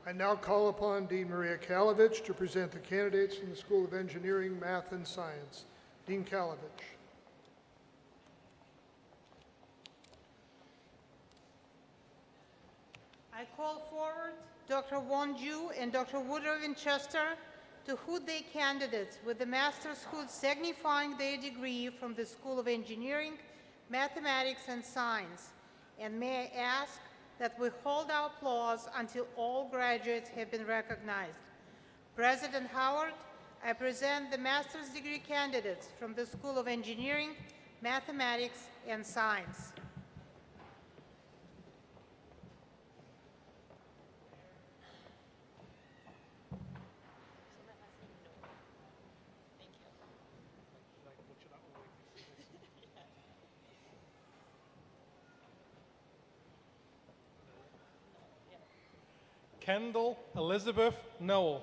I now call upon Dean Maria Kalovich to present the candidates from the School of Engineering, Math, and Science. Dean Kalovich. I call forward Dr. Won Ju and Dr. Woodrow Winchester to hood their candidates with the master's hood signifying their degree from the School of Engineering, Mathematics, and Science. And may I ask that we hold our applause until all graduates have been recognized. President Howard, I present the master's degree candidates from the School of Engineering, Mathematics, and Science. Kendall Elizabeth Noel.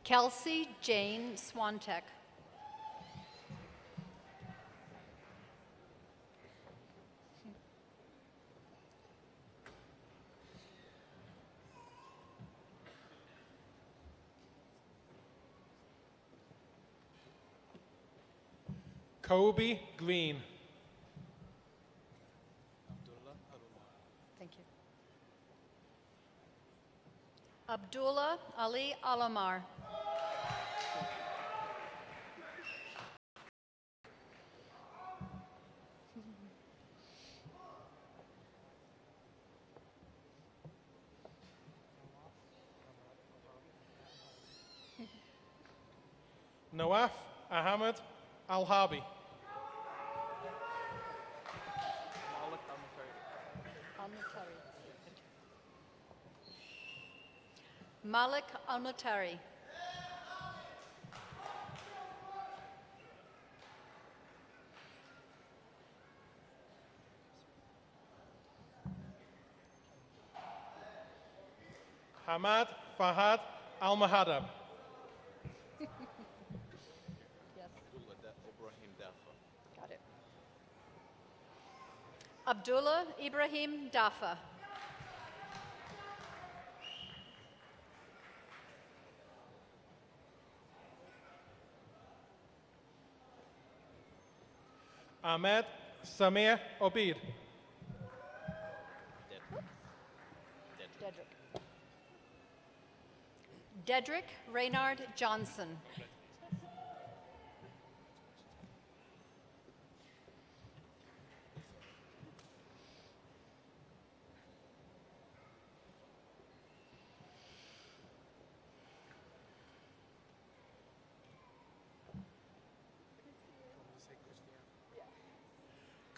Kelsey Jane Swantek. Kobe Green. Thank you. Abdullah Ali Alamar. Nawaf Ahmed Al-Harbi. Malik Al-Mutari. Hamad Fahad Al-Mahadab. Abdullah Ibrahim Dafa. Ahmed Samir Obid. Dedrick Reynard Johnson.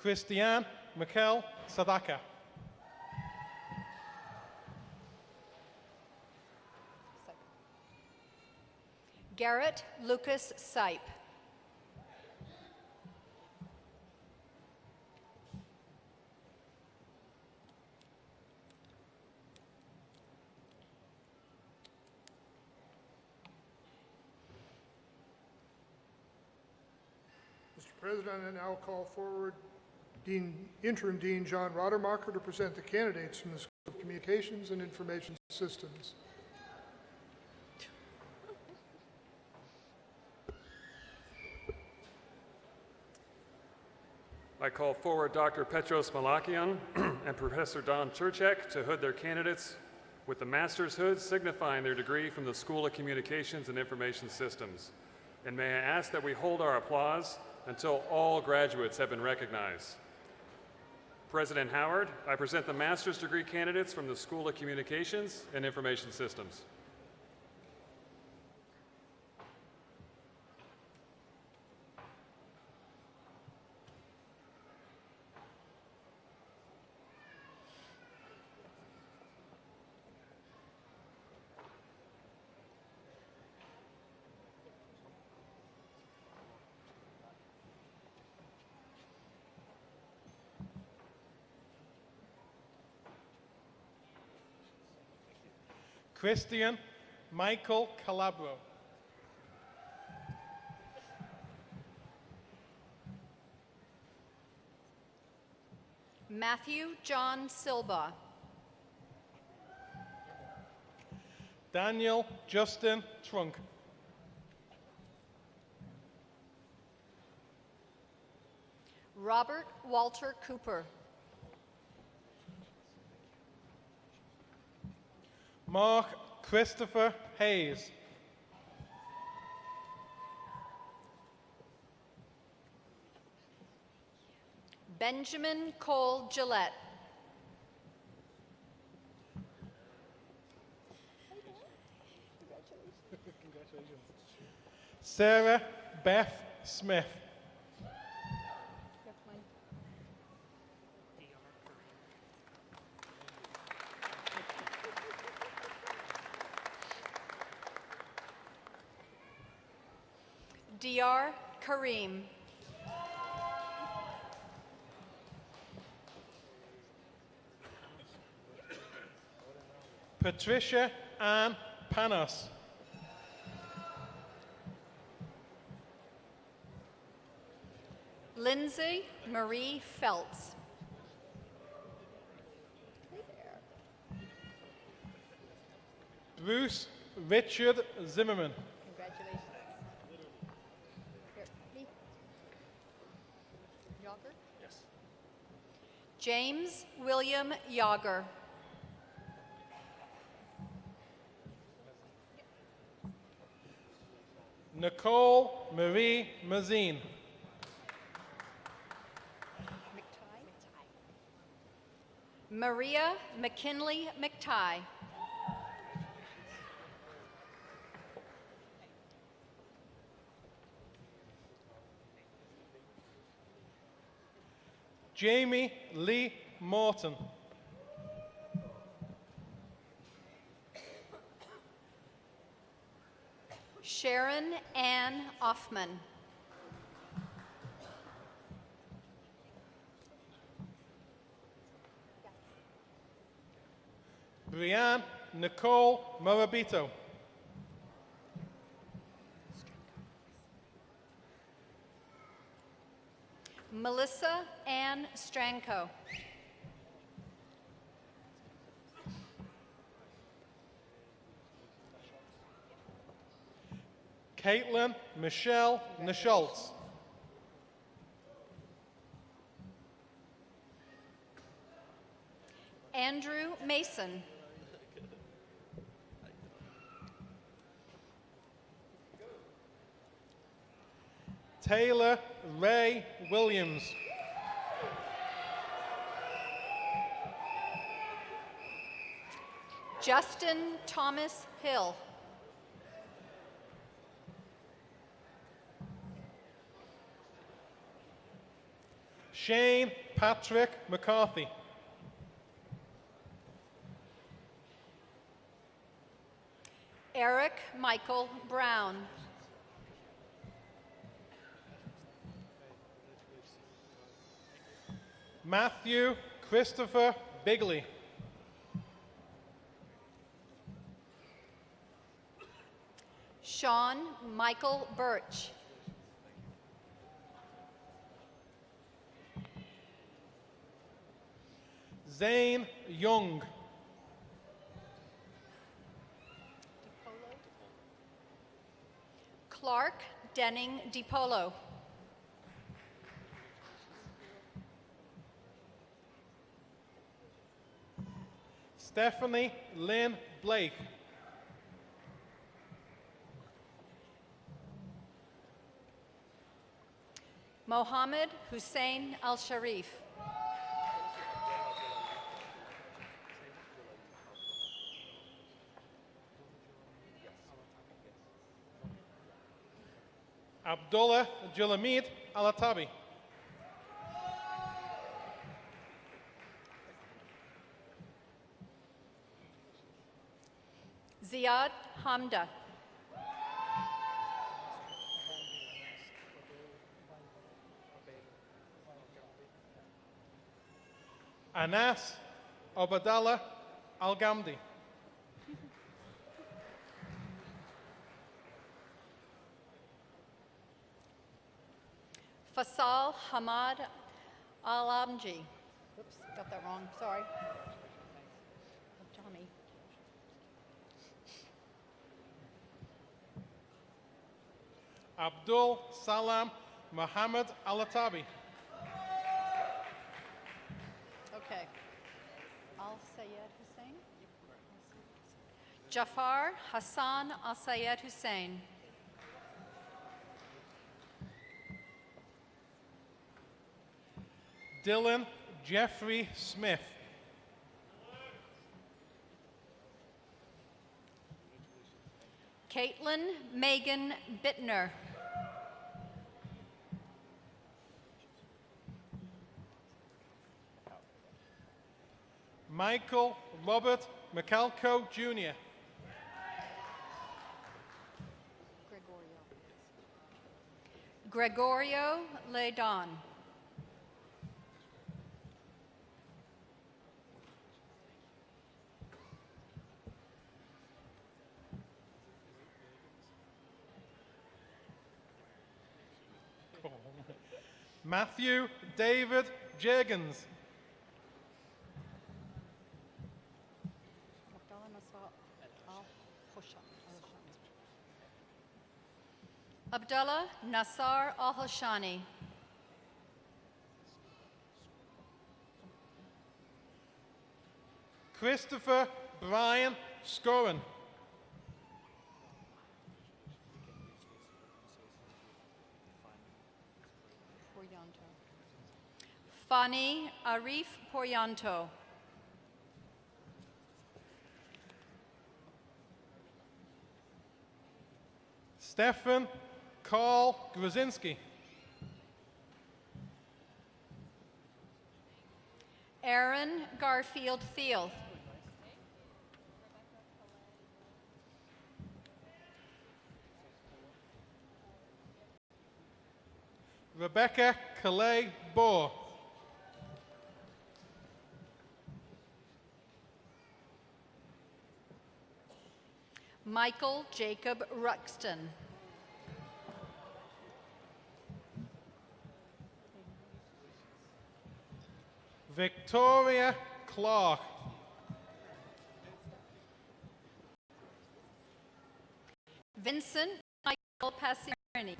Christiane Mikel Sadaka. Garrett Lucas Sipe. Mr. President, I now call forward Interim Dean John Roddermacher to present the candidates from the School of Communications and Information Systems. I call forward Dr. Petros Malakian and Professor Don Churchek to hood their candidates with the master's hood signifying their degree from the School of Communications and Information Systems. And may I ask that we hold our applause until all graduates have been recognized. President Howard, I present the master's degree candidates from the School of Communications and Information Systems. Christian Michael Calabro. Matthew John Silba. Daniel Justin Trunk. Robert Walter Cooper. Mark Christopher Hayes. Benjamin Cole Gillette. Sarah Beth Smith. Dr. Kareem. Patricia Ann Panos. Lindsay Marie Feltz. Bruce Richard Zimmerman. James William Yager. Nicole Marie Mazine. Maria McKinley McTighe. Jamie Lee Morton. Sharon Ann Offman. Brianne Nicole Morabito. Melissa Ann Stranko. Caitlin Michelle Nischoltz. Andrew Mason. Taylor Ray Williams. Justin Thomas Hill. Shane Patrick McCarthy. Eric Michael Brown. Matthew Christopher Bigley. Sean Michael Birch. Zane Young. Clark Denning DiPolo. Stephanie Lynn Blake. Mohammed Hussein Al Sharif. Abdullah Julamid Alatabi. Ziad Hamda. Anas Obadallah Al-Gamdi. Fasal Hamad Alamji. Oops, got that wrong. Sorry. Johnny. Abdul Salam Muhammad Alatabi. Okay. Al Sayed Hussein. Jafar Hassan Al Sayed Hussein. Dylan Jeffrey Smith. Caitlin Megan Bittner. Michael Robert McAlco Jr. Gregorio Ledon. Matthew David Jurgens. Abdullah Nassar Al-Hoshani. Christopher Brian Scoren. Fani Arif Poryanto. Stefan Carl Grzinski. Aaron Garfield Thiel. Rebecca Calais Bohr. Michael Jacob Ruxton. Victoria Clark. Vincent Michael Passini.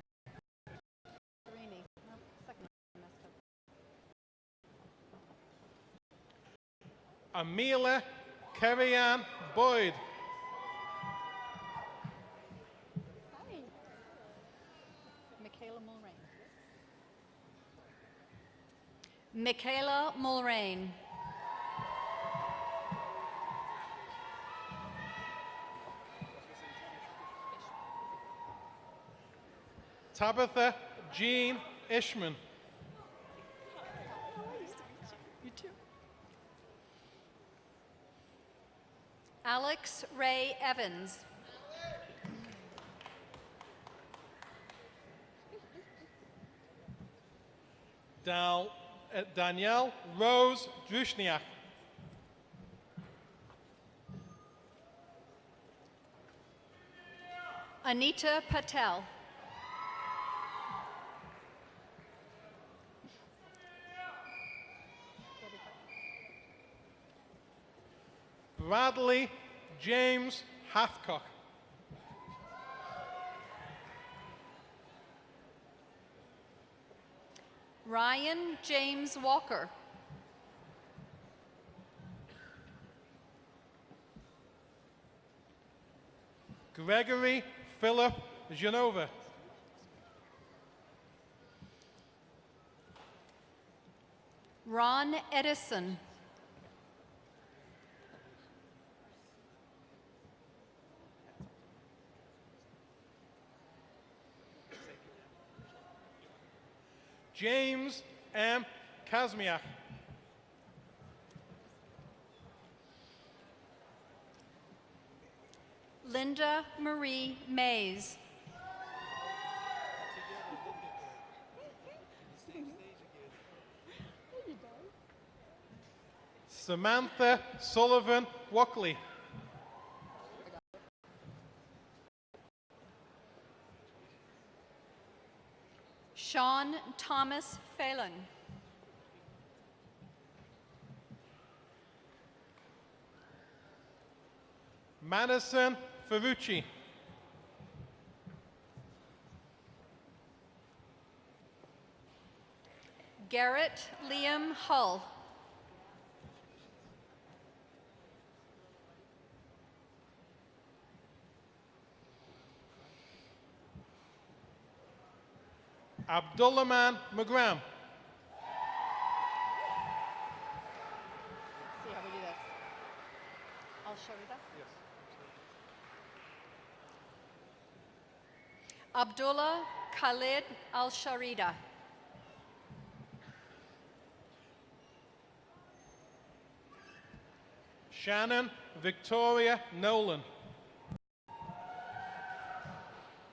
Amelia Kerry-Ann Boyd. Michaela Mulrain. Michaela Mulrain. Tabitha Jean Ishman. You too. Alex Ray Evans. Danielle Rose Drushniak. Anita Patel. Bradley James Hathcock. Ryan James Walker. Gregory Philip Genova. Ron Edison. James M. Kazmiak. Linda Marie Mays. Samantha Sullivan Walkley. Sean Thomas Phelan. Madison Ferrucci. Garrett Liam Hull. Abdullahman McGram. See how we do this. I'll show you that. Abdullah Khalid Al-Sharida. Shannon Victoria Nolan.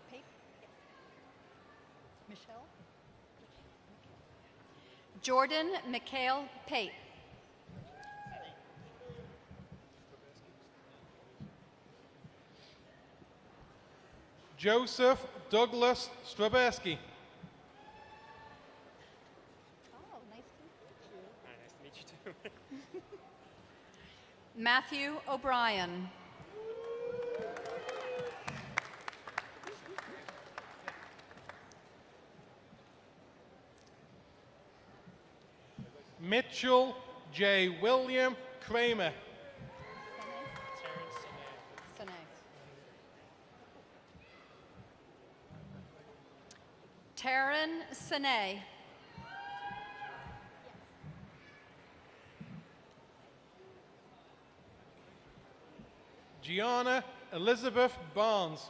Pate? Michelle? Jordan Mikhail Pate. Joseph Douglas Strabeski. Oh, nice to meet you. Hi, nice to meet you too. Matthew O'Brien. Mitchell J. William Kramer. Sine. Taryn Sine. Gianna Elizabeth Barnes.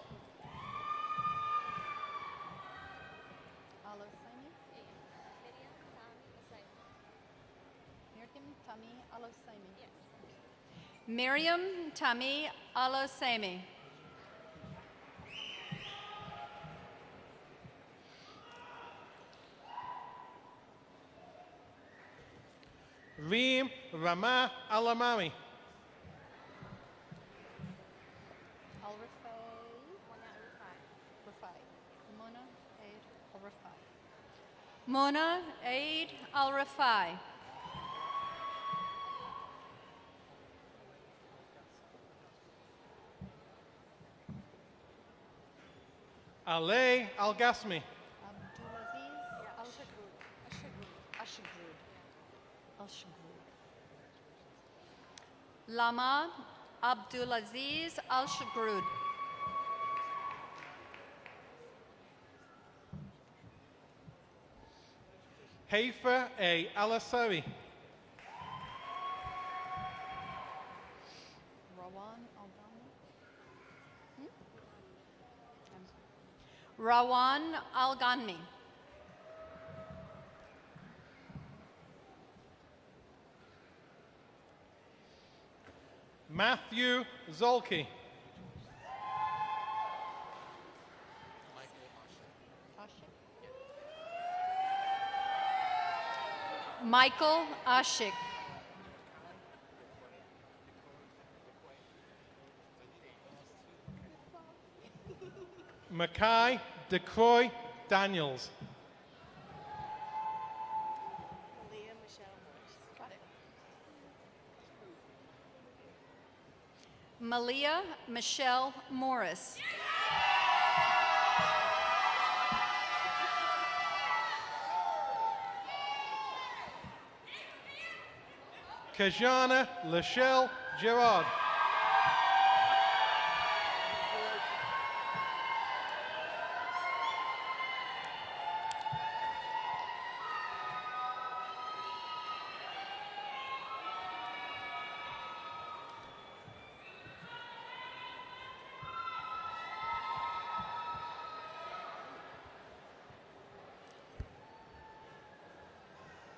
Miriam Tami Alosemi. Reem Rama Alamami. Mona Aid Al-Rafai. Ale Al-Gasmi. Lama Abdulaziz Al-Shagrud. Haifa A. Al-Asari. Rawan Al-Ghanmi. Matthew Zolke. Michael Ashik. Mackay DeCroy Daniels. Malia Michelle Morris. Kajana Lachelle Gerard.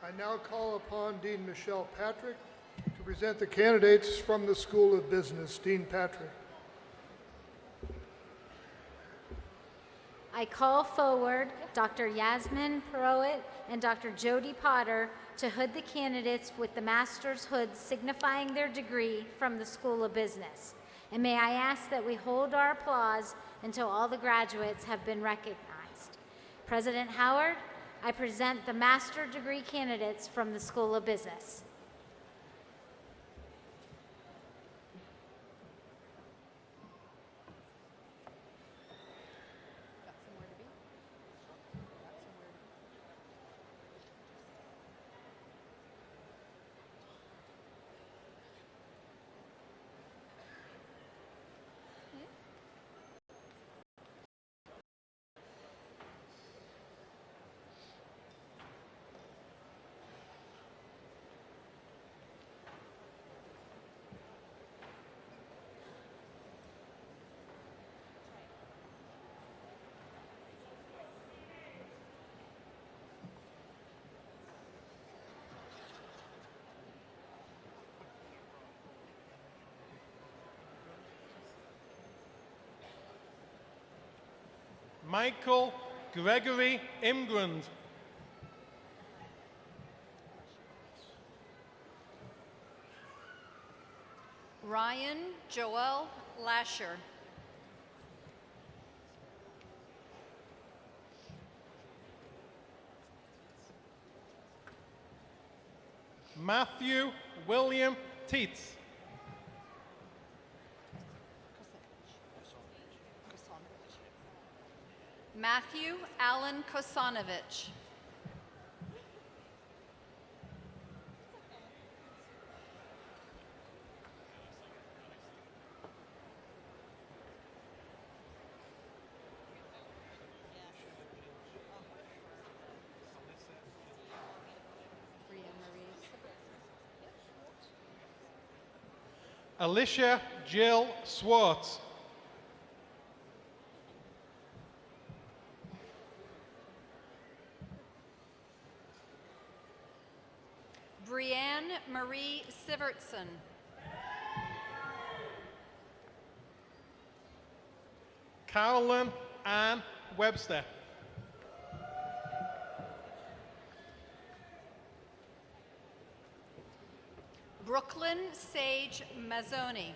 I now call upon Dean Michelle Patrick to present the candidates from the School of Business. Dean Patrick. I call forward Dr. Yasmin Perowit and Dr. Jody Potter to hood the candidates with the master's hoods signifying their degree from the School of Business. And may I ask that we hold our applause until all the graduates have been recognized. President Howard, I present the master degree candidates from the School of Business. Michael Gregory Imgrund. Ryan Joel Lasher. Matthew William Teets. Matthew Allen Kosanovich. Alicia Jill Swartz. Brianne Marie Sivertson. Carolyn Ann Webster. Brooklyn Sage Mazzoni.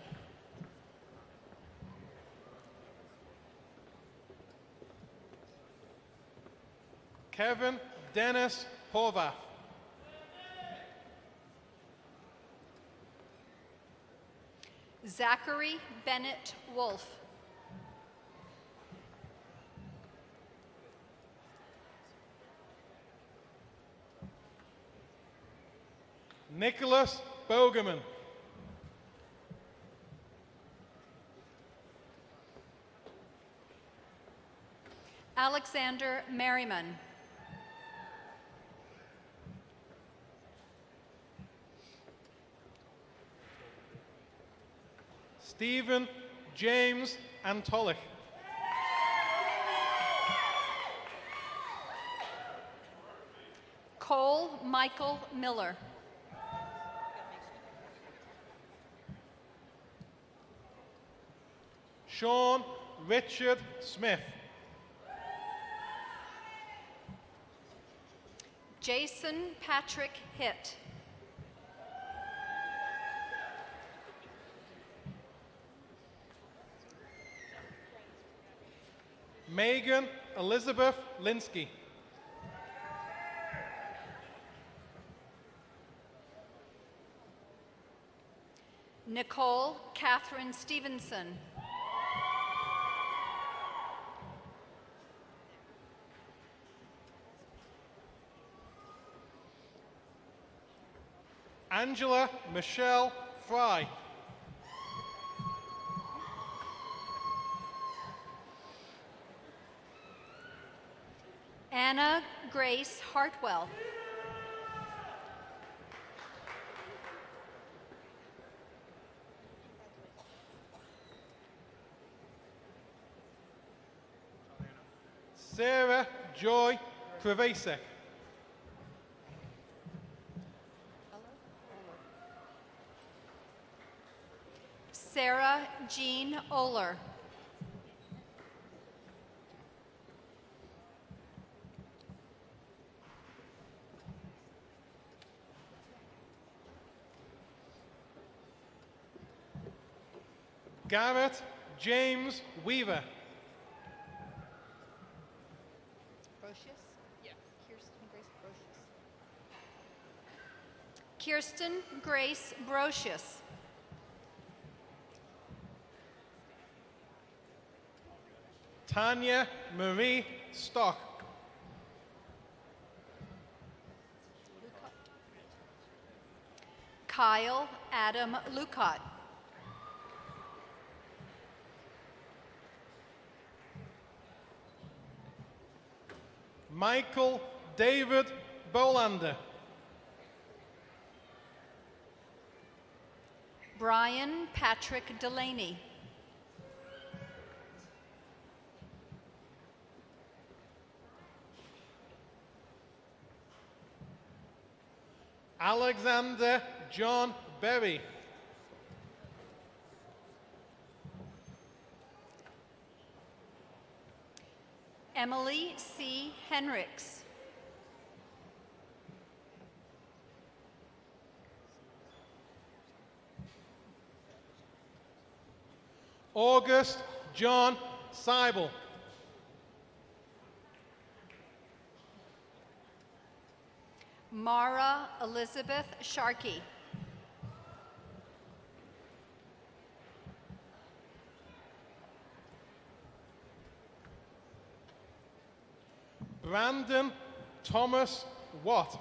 Kevin Dennis Horvath. Zachary Bennett Wolf. Nicholas Bogerman. Alexander Merriman. Stephen James Antolich. Cole Michael Miller. Sean Richard Smith. Jason Patrick Hitt. Megan Elizabeth Linsky. Nicole Catherine Stevenson. Angela Michelle Fry. Anna Grace Hartwell. Sarah Joy Krivasek. Sarah Jean Oler. Garrett James Weaver. Brocious? Yeah. Kirsten Grace Brocious. Tanya Marie Stock. Kyle Adam Lucott. Michael David Bolander. Brian Patrick Delaney. Alexander John Berry. Emily C. Henricks. August John Seibel. Mara Elizabeth Sharkey. Brandon Thomas Watt.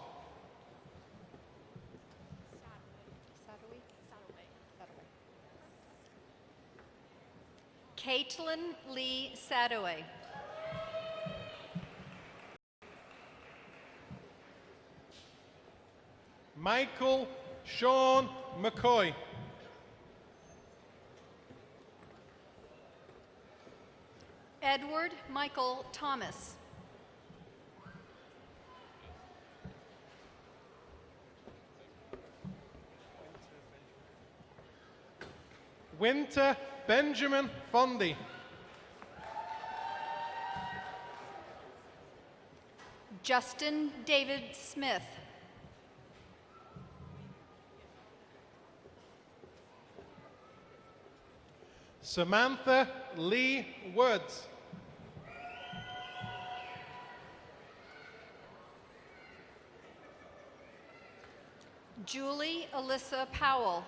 Caitlin Lee Sadoway. Michael Sean McCoy. Edward Michael Thomas. Winter Benjamin Fondy. Justin David Smith. Samantha Lee Woods. Julie Alyssa Powell.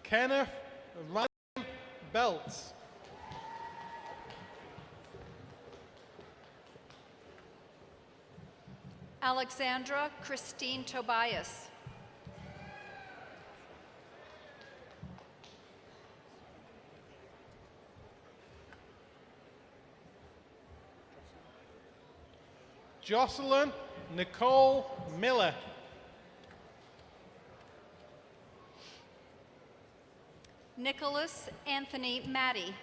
Kenneth Ryan Belts. Alexandra Christine Tobias. Jocelyn Nicole Miller. Nicholas Anthony Matty.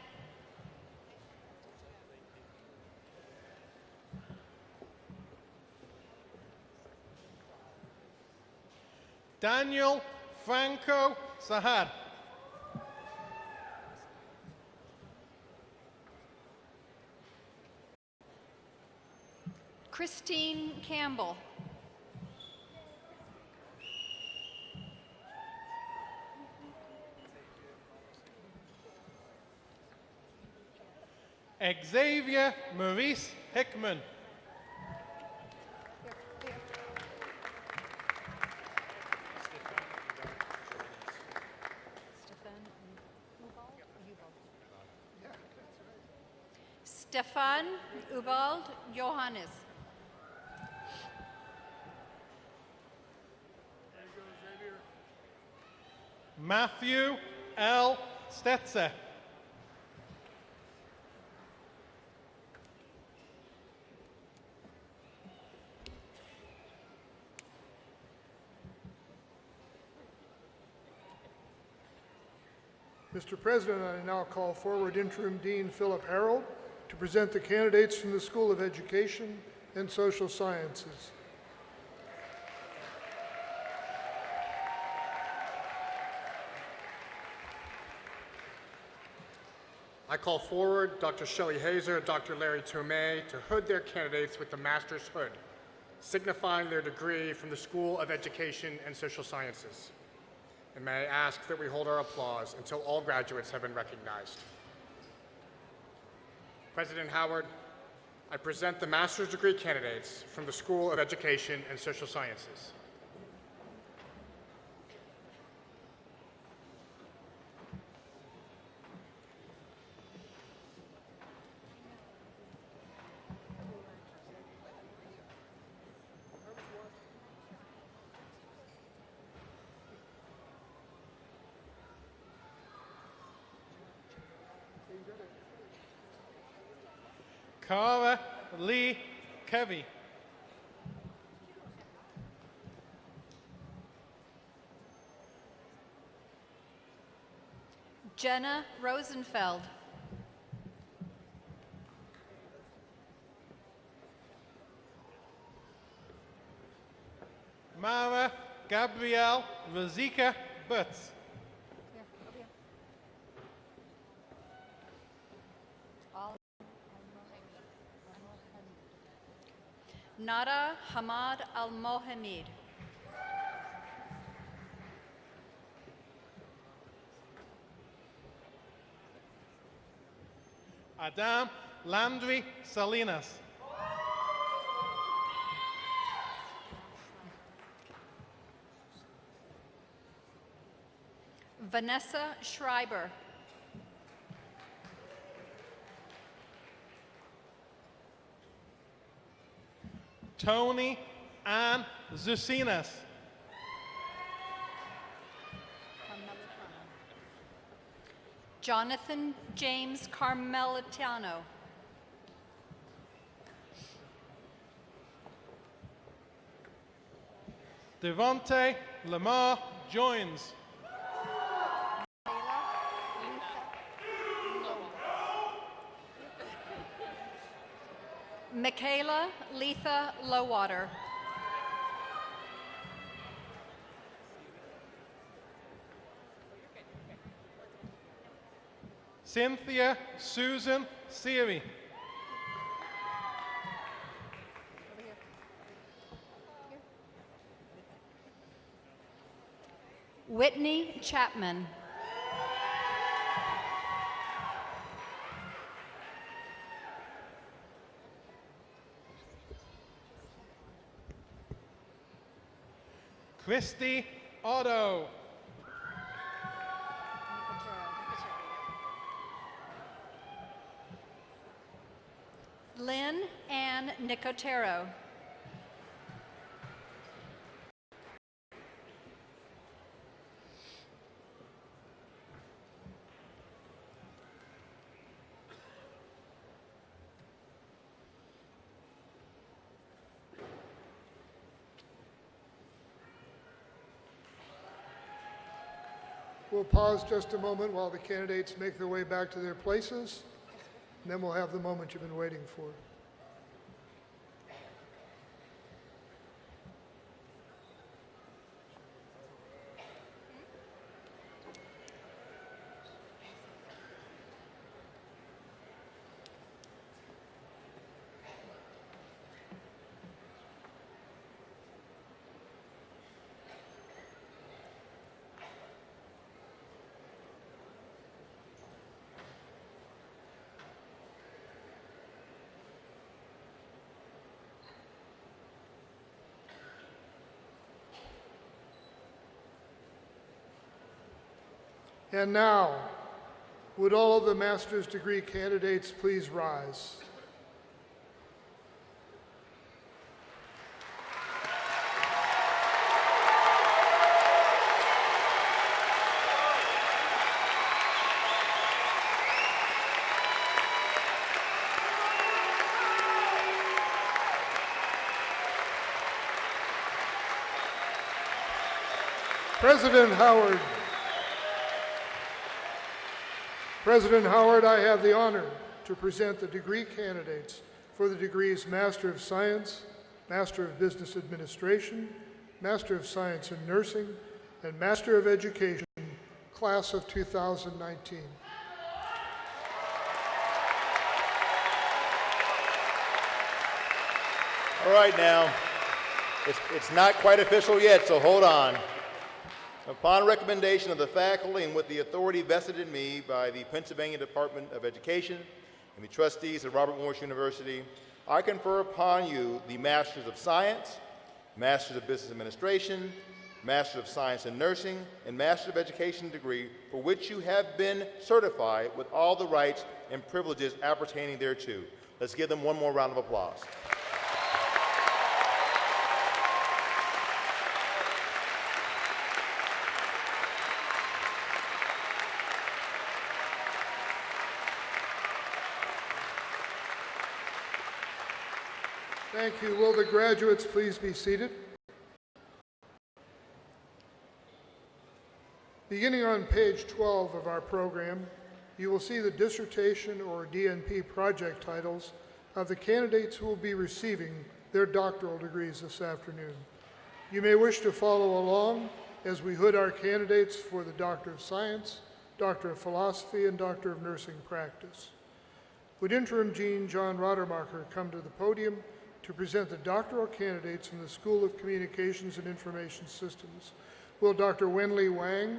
Daniel Franco Sahar. Christine Campbell. Xavier Maurice Hickman. Stefan Ubald Johannes. Matthew L. Stetzer. Mr. President, I now call forward Interim Dean Philip Harold to present the candidates from the School of Education and Social Sciences. I call forward Dr. Shelley Hazer, Dr. Larry Tomei to hood their candidates with the Master's Hood, signifying their degree from the School of Education and Social Sciences. And may I ask that we hold our applause until all graduates have been recognized. President Howard, I present the master's degree candidates from the School of Education and Social Sciences. Cara Lee Kevy. Jenna Rosenfeld. Mara Gabrielle Rosika Butts. Nada Hamad Al-Mohamid. Adam Landry Salinas. Vanessa Schreiber. Tony Ann Zusinas. Jonathan James Carmelitano. Devontae Lamar Joins. Michaela Letha Lowater. Cynthia Susan Seary. Whitney Chapman. Christy Otto. Lynn Ann Nicotero. We'll pause just a moment while the candidates make their way back to their places, and then we'll have the moment you've been waiting for. And now, would all of the master's degree candidates please rise? President Howard. President Howard, I have the honor to present the degree candidates for the degrees Master of Science, Master of Business Administration, Master of Science in Nursing, and Master of Education, class of 2019. All right now, it's not quite official yet, so hold on. Upon recommendation of the faculty and with the authority vested in me by the Pennsylvania Department of Education and the trustees of Robert Morris University, I confer upon you the Masters of Science, Masters of Business Administration, Master of Science in Nursing, and Master of Education degree for which you have been certified with all the rights and privileges appertaining thereto. Let's give them one more round of applause. Thank you. Will the graduates please be seated? Beginning on page 12 of our program, you will see the dissertation or DNP project titles of the candidates who will be receiving their doctoral degrees this afternoon. You may wish to follow along as we hood our candidates for the Doctor of Science, Doctor of Philosophy, and Doctor of Nursing practice. Would Interim Dean John Rodermacher come to the podium to present the doctoral candidates from the School of Communications and Information Systems? Will Dr. Wenli Wang,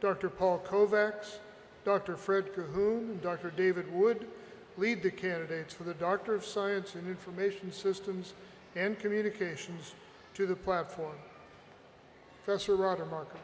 Dr. Paul Kovacs, Dr. Fred Cahoon, and Dr. David Wood lead the candidates for the Doctor of Science in Information Systems and Communications to the platform. Professor Rodermacher.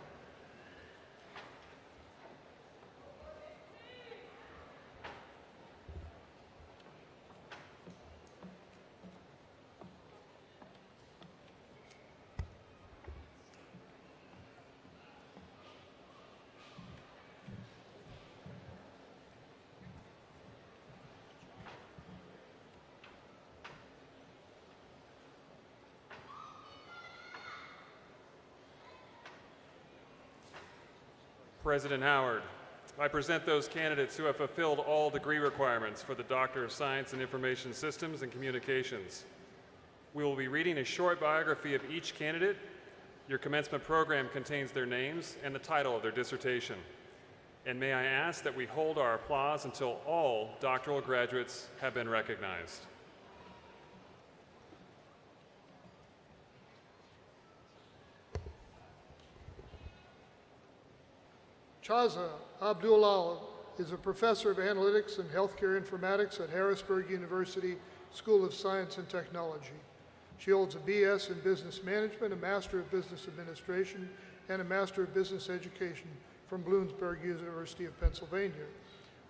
President Howard, I present those candidates who have fulfilled all degree requirements for the Doctor of Science in Information Systems and Communications. We will be reading a short biography of each candidate. Your commencement program contains their names and the title of their dissertation. And may I ask that we hold our applause until all doctoral graduates have been recognized. Chaza Abdullah is a professor of analytics and healthcare informatics at Harrisburg University School of Science and Technology. She holds a BS in Business Management, a Master of Business Administration, and a Master of Business Education from Bloomsburg University of Pennsylvania.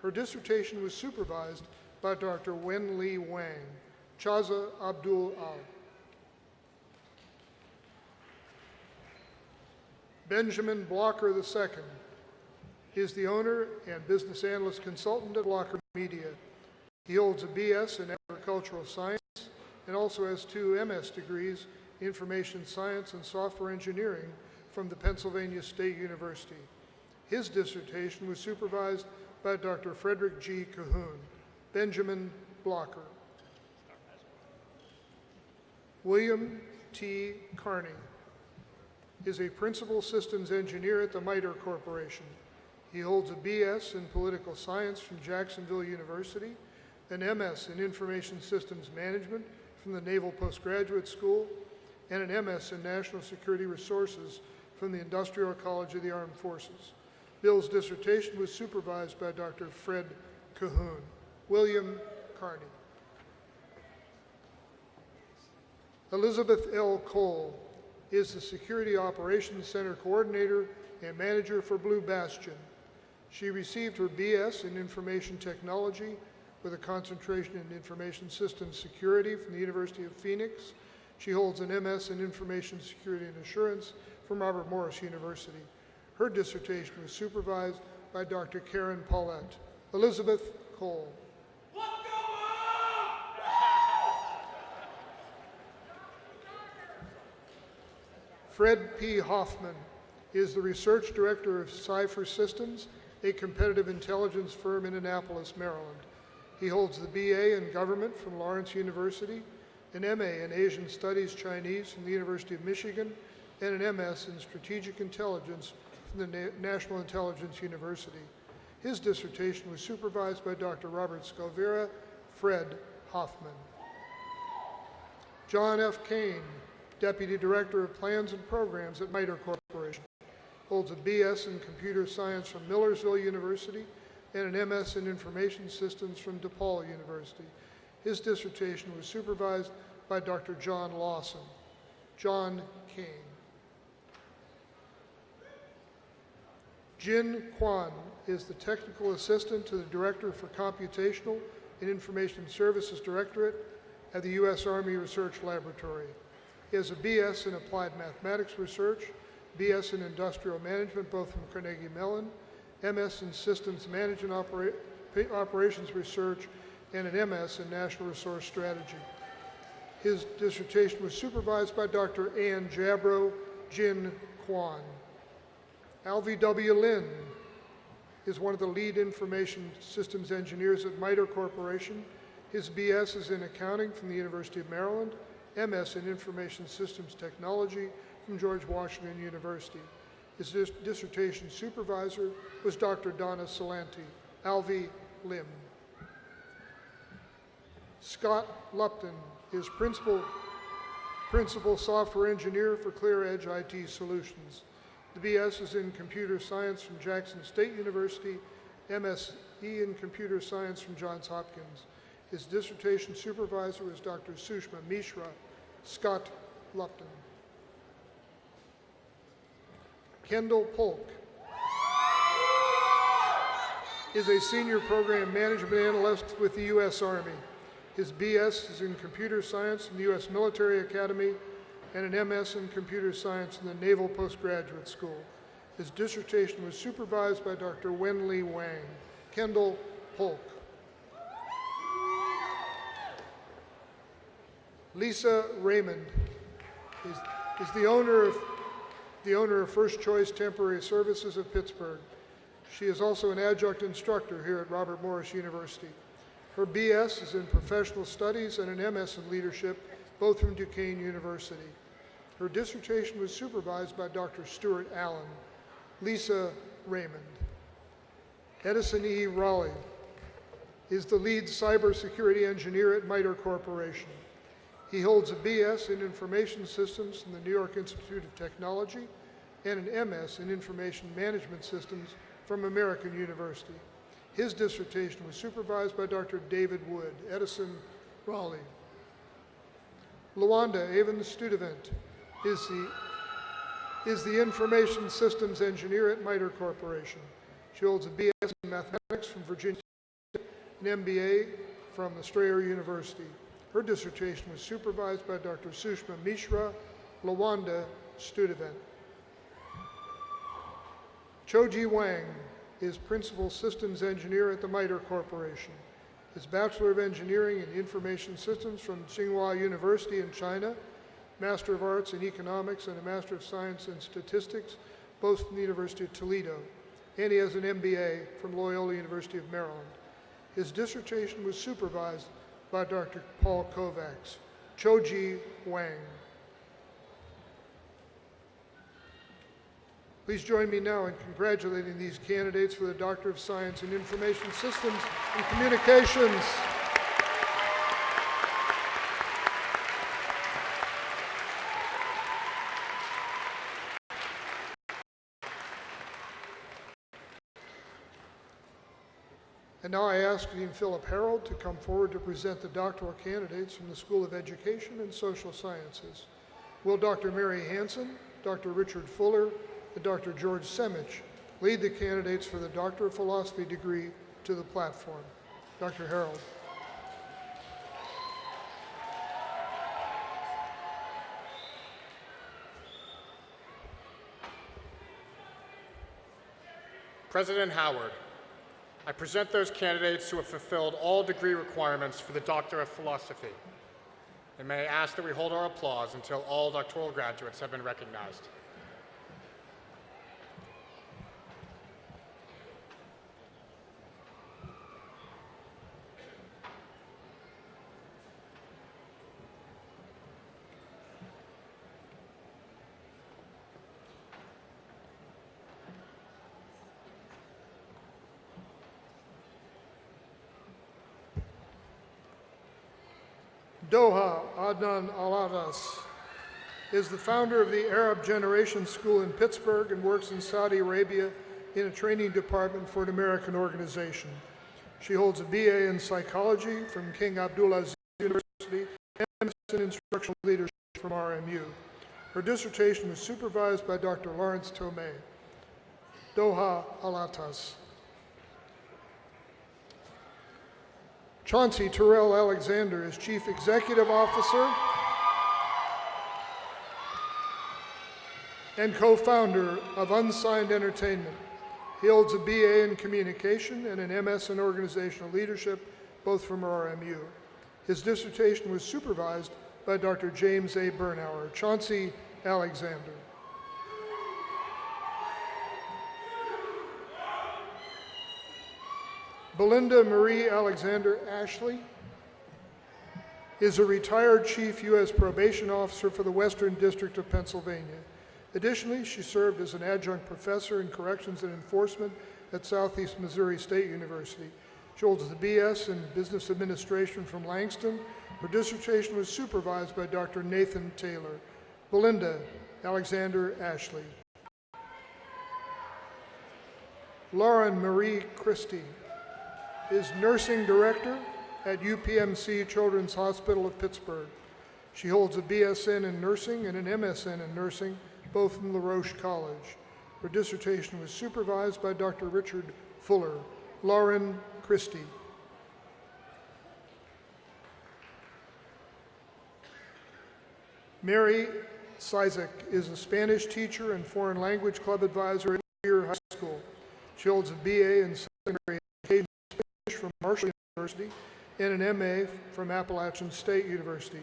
Her dissertation was supervised by Dr. Wenli Wang. Chaza Abdul-Al. Benjamin Blocker II is the owner and business analyst consultant at Blocker Media. He holds a BS in agricultural science and also has 2 MS degrees, Information Science and Software Engineering from the Pennsylvania State University. His dissertation was supervised by Dr. Frederick G. Cahoon. Benjamin Blocker. William T. Carney is a principal systems engineer at the MITRE Corporation. He holds a BS in political science from Jacksonville University, an MS in information systems management from the Naval Postgraduate School, and an MS in national security resources from the Industrial College of the Armed Forces. Bill's dissertation was supervised by Dr. Fred Cahoon. William Carney. Elizabeth L. Cole is the Security Operations Center Coordinator and Manager for Blue Bastion. She received her BS in Information Technology with a concentration in Information Systems Security from the University of Phoenix. She holds an MS in Information Security and Assurance from Robert Morris University. Her dissertation was supervised by Dr. Karen Paulette. Elizabeth Cole. Fred P. Hoffman is the Research Director of Cipher Systems, a competitive intelligence firm in Annapolis, Maryland. He holds the BA in Government from Lawrence University, an MA in Asian Studies Chinese from the University of Michigan, and an MS in Strategic Intelligence from the National Intelligence University. His dissertation was supervised by Dr. Robert Scalvera. Fred Hoffman. John F. Kane, Deputy Director of Plans and Programs at MITRE Corporation, holds a BS in Computer Science from Millersville University and an MS in Information Systems from DePaul University. His dissertation was supervised by Dr. John Lawson. John Kane. Jin Kwan is the Technical Assistant to the Director for Computational and Information Services Directorate at the U.S. Army Research Laboratory. He has a BS in Applied Mathematics Research, BS in Industrial Management, both from Carnegie Mellon, MS in Systems Management Operations Research, and an MS in National Resource Strategy. His dissertation was supervised by Dr. Ann Jabro. Jin Kwan. Alvy W. Lin is one of the lead information systems engineers at MITRE Corporation. His BS is in accounting from the University of Maryland, MS in Information Systems Technology from George Washington University. His dissertation supervisor was Dr. Donna Salanti. Alvy Lim. Scott Lupton is principal software engineer for ClearEdge IT Solutions. The BS is in Computer Science from Jackson State University, MSE in Computer Science from Johns Hopkins. His dissertation supervisor was Dr. Sushma Mishra. Scott Lupton. Kendall Polk is a senior program management analyst with the U.S. Army. His BS is in Computer Science from the U.S. Military Academy and an MS in Computer Science from the Naval Postgraduate School. His dissertation was supervised by Dr. Wenli Wang. Kendall Polk. Lisa Raymond is the owner of First Choice Temporary Services of Pittsburgh. She is also an adjunct instructor here at Robert Morris University. Her BS is in Professional Studies and an MS in Leadership, both from Duquesne University. Her dissertation was supervised by Dr. Stuart Allen. Lisa Raymond. Edison E. Raleigh is the lead cybersecurity engineer at MITRE Corporation. He holds a BS in Information Systems from the New York Institute of Technology and an MS in Information Management Systems from American University. His dissertation was supervised by Dr. David Wood. Edison Raleigh. Luanda Evans Studevant is the Information Systems Engineer at MITRE Corporation. She holds a BS in Mathematics from Virginia and an MBA from the Strayer University. Her dissertation was supervised by Dr. Sushma Mishra. Luanda Studevant. Choji Wang is Principal Systems Engineer at the MITRE Corporation. His Bachelor of Engineering in Information Systems from Tsinghua University in China, Master of Arts in Economics and a Master of Science in Statistics, both from the University of Toledo, and he has an MBA from Loyola University of Maryland. His dissertation was supervised by Dr. Paul Kovacs. Choji Wang. Please join me now in congratulating these candidates for the Doctor of Science in Information Systems and Communications. And now I ask Dean Philip Harold to come forward to present the doctoral candidates from the School of Education and Social Sciences. Will Dr. Mary Hansen, Dr. Richard Fuller, and Dr. George Semich lead the candidates for the Doctor of Philosophy degree to the platform. Dr. Harold. President Howard, I present those candidates who have fulfilled all degree requirements for the Doctor of Philosophy. And may I ask that we hold our applause until all doctoral graduates have been recognized. Doha Adnan Alatas is the founder of the Arab Generation School in Pittsburgh and works in Saudi Arabia in a training department for an American organization. She holds a BA in psychology from King Abdulaziz University and MS in instructional leadership from RMU. Her dissertation was supervised by Dr. Lawrence Tomei. Doha Alatas. Chauncey Terrell Alexander is Chief Executive Officer and co-founder of Unsigned Entertainment. He holds a BA in Communication and an MS in Organizational Leadership, both from RMU. His dissertation was supervised by Dr. James A. Bernauer. Chauncey Alexander. Belinda Marie Alexander Ashley is a retired Chief U.S. Probation Officer for the Western District of Pennsylvania. Additionally, she served as an adjunct professor in corrections and enforcement at Southeast Missouri State University. She holds the BS in Business Administration from Langston. Her dissertation was supervised by Dr. Nathan Taylor. Belinda Alexander Ashley. Lauren Marie Christie is Nursing Director at UPMC Children's Hospital of Pittsburgh. She holds a BSN in Nursing and an MSN in Nursing, both from LaRoche College. Her dissertation was supervised by Dr. Richard Fuller. Lauren Christie. Mary Sizek is a Spanish teacher and foreign language club advisor at Greer High School. She holds a BA in secondary education from Marshall University and an MA from Appalachian State University.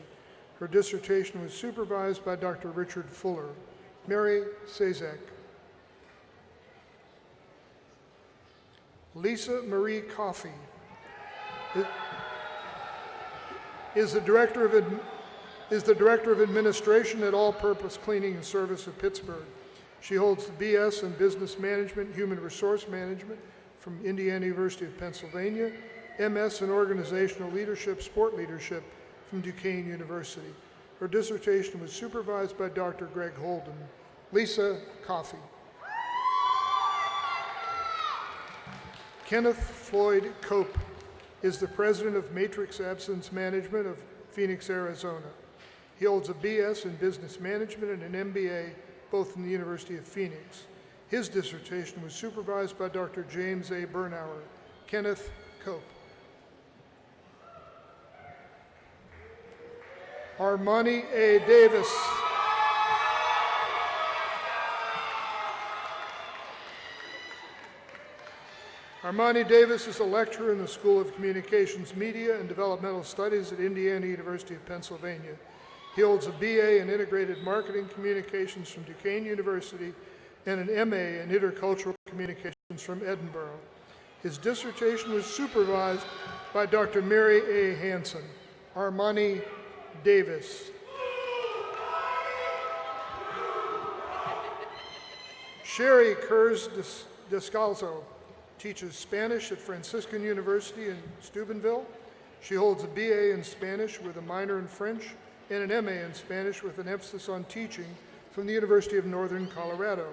Her dissertation was supervised by Dr. Richard Fuller. Mary Sazek. Lisa Marie Coffey is the Director of Administration at All Purpose Cleaning and Service of Pittsburgh. She holds the BS in Business Management, Human Resource Management from Indiana University of Pennsylvania, MS in Organizational Leadership, Sport Leadership from Duquesne University. Her dissertation was supervised by Dr. Greg Holden. Lisa Coffey. Kenneth Floyd Cope is the president of Matrix Absence Management of Phoenix, Arizona. He holds a BS in Business Management and an MBA, both from the University of Phoenix. His dissertation was supervised by Dr. James A. Bernauer. Kenneth Cope. Armani A. Davis. Armani Davis is a lecturer in the School of Communications, Media, and Developmental Studies at Indiana University of Pennsylvania. He holds a BA in Integrated Marketing Communications from Duquesne University and an MA in Intercultural Communications from Edinburgh. His dissertation was supervised by Dr. Mary A. Hansen. Armani Davis. Sherry Kurz Descalzo teaches Spanish at Franciscan University in Steubenville. She holds a BA in Spanish with a minor in French and an MA in Spanish with an emphasis on teaching from the University of Northern Colorado.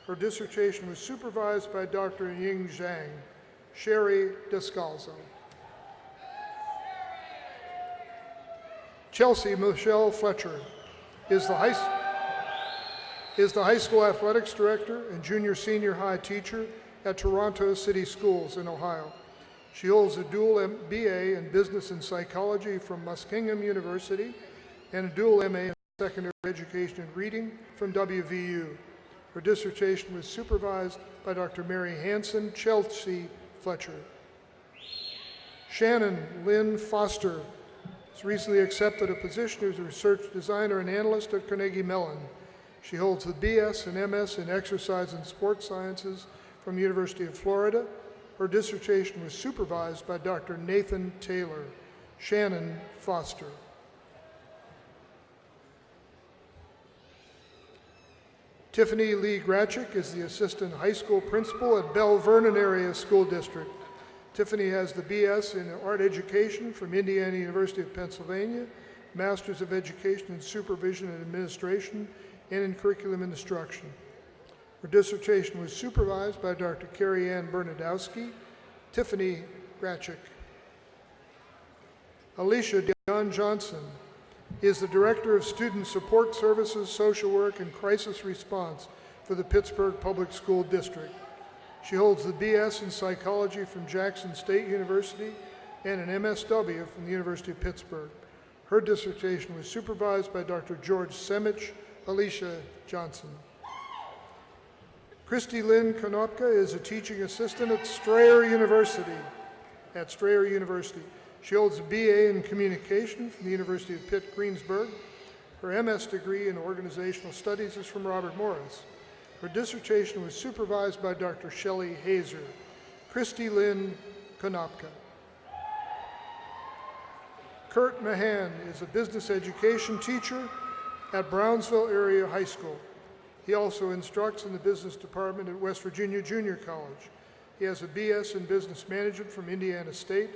Her dissertation was supervised by Dr. Ying Zhang. Sherry Descalzo. Chelsea Michelle Fletcher is the high school athletics director and junior senior high teacher at Toronto City Schools in Ohio. She holds a dual BA in business and psychology from Muskingum University and a dual MA in secondary education and reading from WVU. Her dissertation was supervised by Dr. Mary Hansen. Chelsea Fletcher. Shannon Lynn Foster has recently accepted a position as a research designer and analyst at Carnegie Mellon. She holds the BS and MS in exercise and sports sciences from the University of Florida. Her dissertation was supervised by Dr. Nathan Taylor. Shannon Foster. Tiffany Lee Gratchik is the assistant high school principal at Bell Vernon Area School District. Tiffany has the BS in art education from Indiana University of Pennsylvania, Masters of Education in Supervision and Administration, and in Curriculum Instruction. Her dissertation was supervised by Dr. Carrie Ann Bernadowski. Tiffany Gratchik. Alicia Dion Johnson is the Director of Student Support Services, Social Work, and Crisis Response for the Pittsburgh Public School District. She holds the BS in Psychology from Jackson State University and an MSW from the University of Pittsburgh. Her dissertation was supervised by Dr. George Semich. Alicia Johnson. Christy Lynn Konopka is a teaching assistant at Strayer University. She holds a BA in Communication from the University of Pitt, Greensburg. Her MS degree in Organizational Studies is from Robert Morris. Her dissertation was supervised by Dr. Shelley Hazer. Christy Lynn Konopka. Kurt Mahan is a business education teacher at Brownsville Area High School. He also instructs in the business department at West Virginia Junior College. He has a BS in Business Management from Indiana State,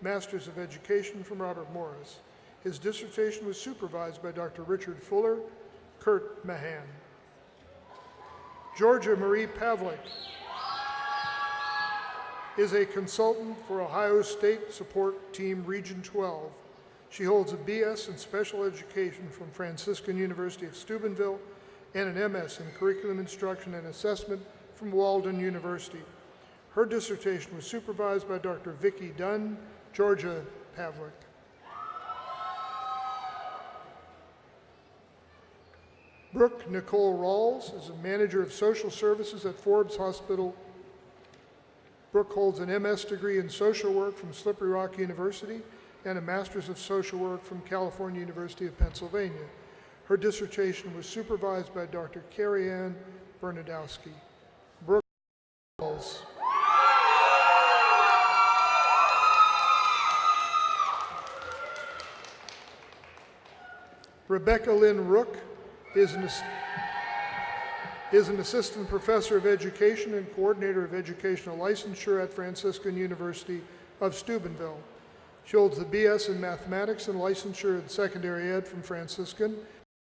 Masters of Education from Robert Morris. His dissertation was supervised by Dr. Richard Fuller. Kurt Mahan. Georgia Marie Pavlik is a consultant for Ohio State Support Team Region 12. She holds a BS in Special Education from Franciscan University of Steubenville and an MS in Curriculum Instruction and Assessment from Walden University. Her dissertation was supervised by Dr. Vicki Dunn. Georgia Pavlik. Brooke Nicole Rawls is a manager of social services at Forbes Hospital. Brooke holds an MS degree in social work from Slippery Rock University and a Master's of Social Work from California University of Pennsylvania. Her dissertation was supervised by Dr. Carrie Ann Bernadowski. Brooke Rawls. Rebecca Lynn Rook is an assistant professor of education and coordinator of educational licensure at Franciscan University of Steubenville. She holds the BS in mathematics and licensure in secondary ed from Franciscan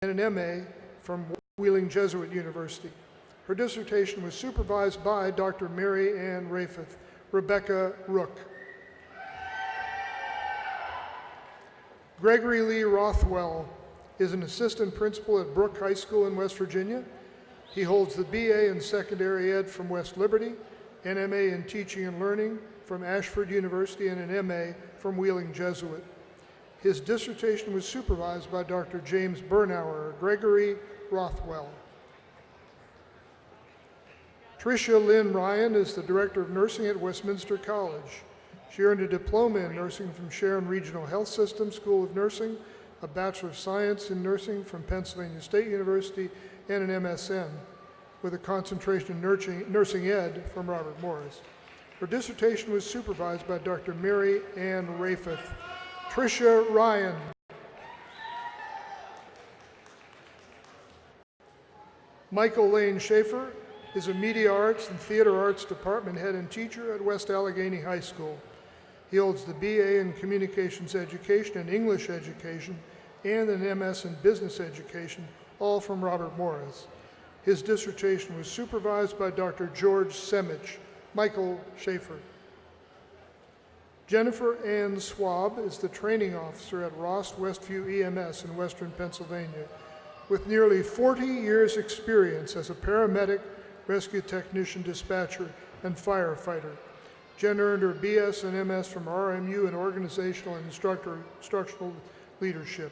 and an MA from Wheeling Jesuit University. Her dissertation was supervised by Dr. Mary Ann Rafith. Rebecca Rook. Gregory Lee Rothwell is an assistant principal at Brooke High School in West Virginia. He holds the BA in secondary ed from West Liberty, an MA in teaching and learning from Ashford University, and an MA from Wheeling Jesuit. His dissertation was supervised by Dr. James Bernauer. Gregory Rothwell. Tricia Lynn Ryan is the Director of Nursing at Westminster College. She earned a diploma in nursing from Sharon Regional Health System School of Nursing, a Bachelor of Science in Nursing from Pennsylvania State University, and an MSN. with a concentration in nursing ed from Robert Morris. Her dissertation was supervised by Dr. Mary Ann Rafeth. Tricia Ryan. Michael Lane Schaefer is a Media Arts and Theater Arts Department head and teacher at West Allegheny High School. He holds the BA in Communications Education and English Education and an MS in Business Education, all from Robert Morris. His dissertation was supervised by Dr. George Semich. Michael Schaefer. Jennifer Ann Swab is the training officer at Ross Westview EMS in Western Pennsylvania. With nearly 40 years' experience as a paramedic, rescue technician, dispatcher, and firefighter. Jen earned her BS and MS from RMU in Organizational and Instructional Leadership.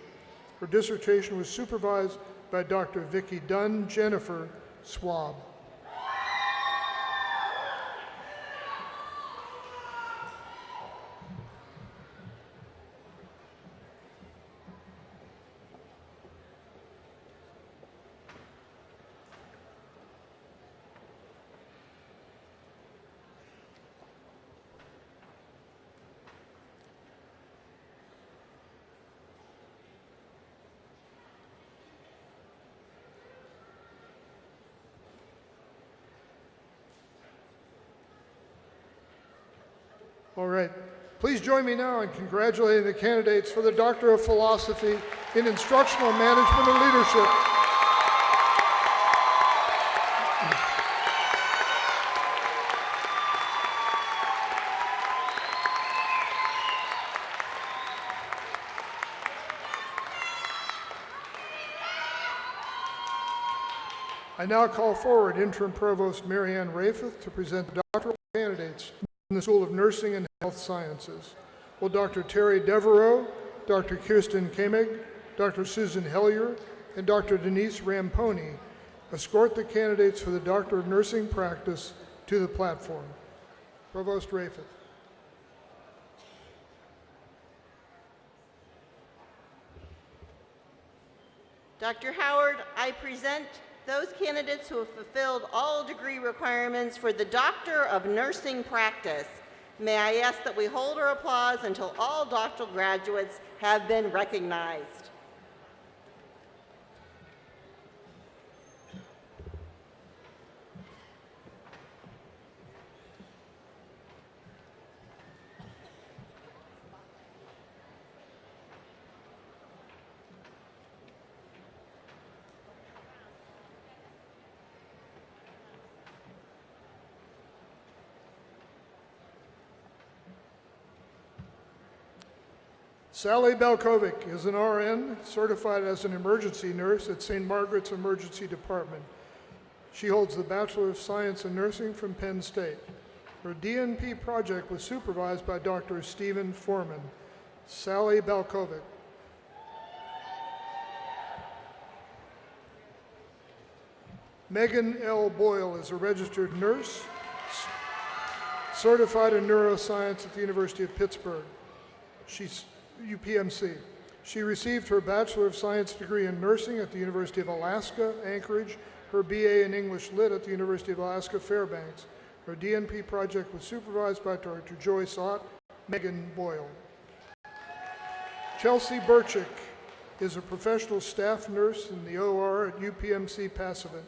Her dissertation was supervised by Dr. Vicki Dunn. Jennifer Swab. All right. Please join me now in congratulating the candidates for the Doctor of Philosophy in Instructional Management and Leadership. I now call forward Interim Provost Mary Ann Rafeth to present the doctoral candidates in the School of Nursing and Health Sciences. Will Dr. Terry Devereaux, Dr. Kirsten Kamig, Dr. Susan Hellier, and Dr. Denise Ramponi escort the candidates for the Doctor of Nursing practice to the platform. Provost Rafeth. Dr. Howard, I present those candidates who have fulfilled all degree requirements for the Doctor of Nursing practice. May I ask that we hold our applause until all doctoral graduates have been recognized. Sally Belkovic is an RN certified as an emergency nurse at St. Margaret's Emergency Department. She holds the Bachelor of Science in Nursing from Penn State. Her DNP project was supervised by Dr. Stephen Foreman. Sally Belkovic. Megan L. Boyle is a registered nurse, certified in neuroscience at the University of Pittsburgh. She's UPMC. She received her Bachelor of Science degree in nursing at the University of Alaska, Anchorage, her BA in English Lit at the University of Alaska, Fairbanks. Her DNP project was supervised by Dr. Joyce Ott. Megan Boyle. Chelsea Burchick is a professional staff nurse in the OR at UPMC Passavant.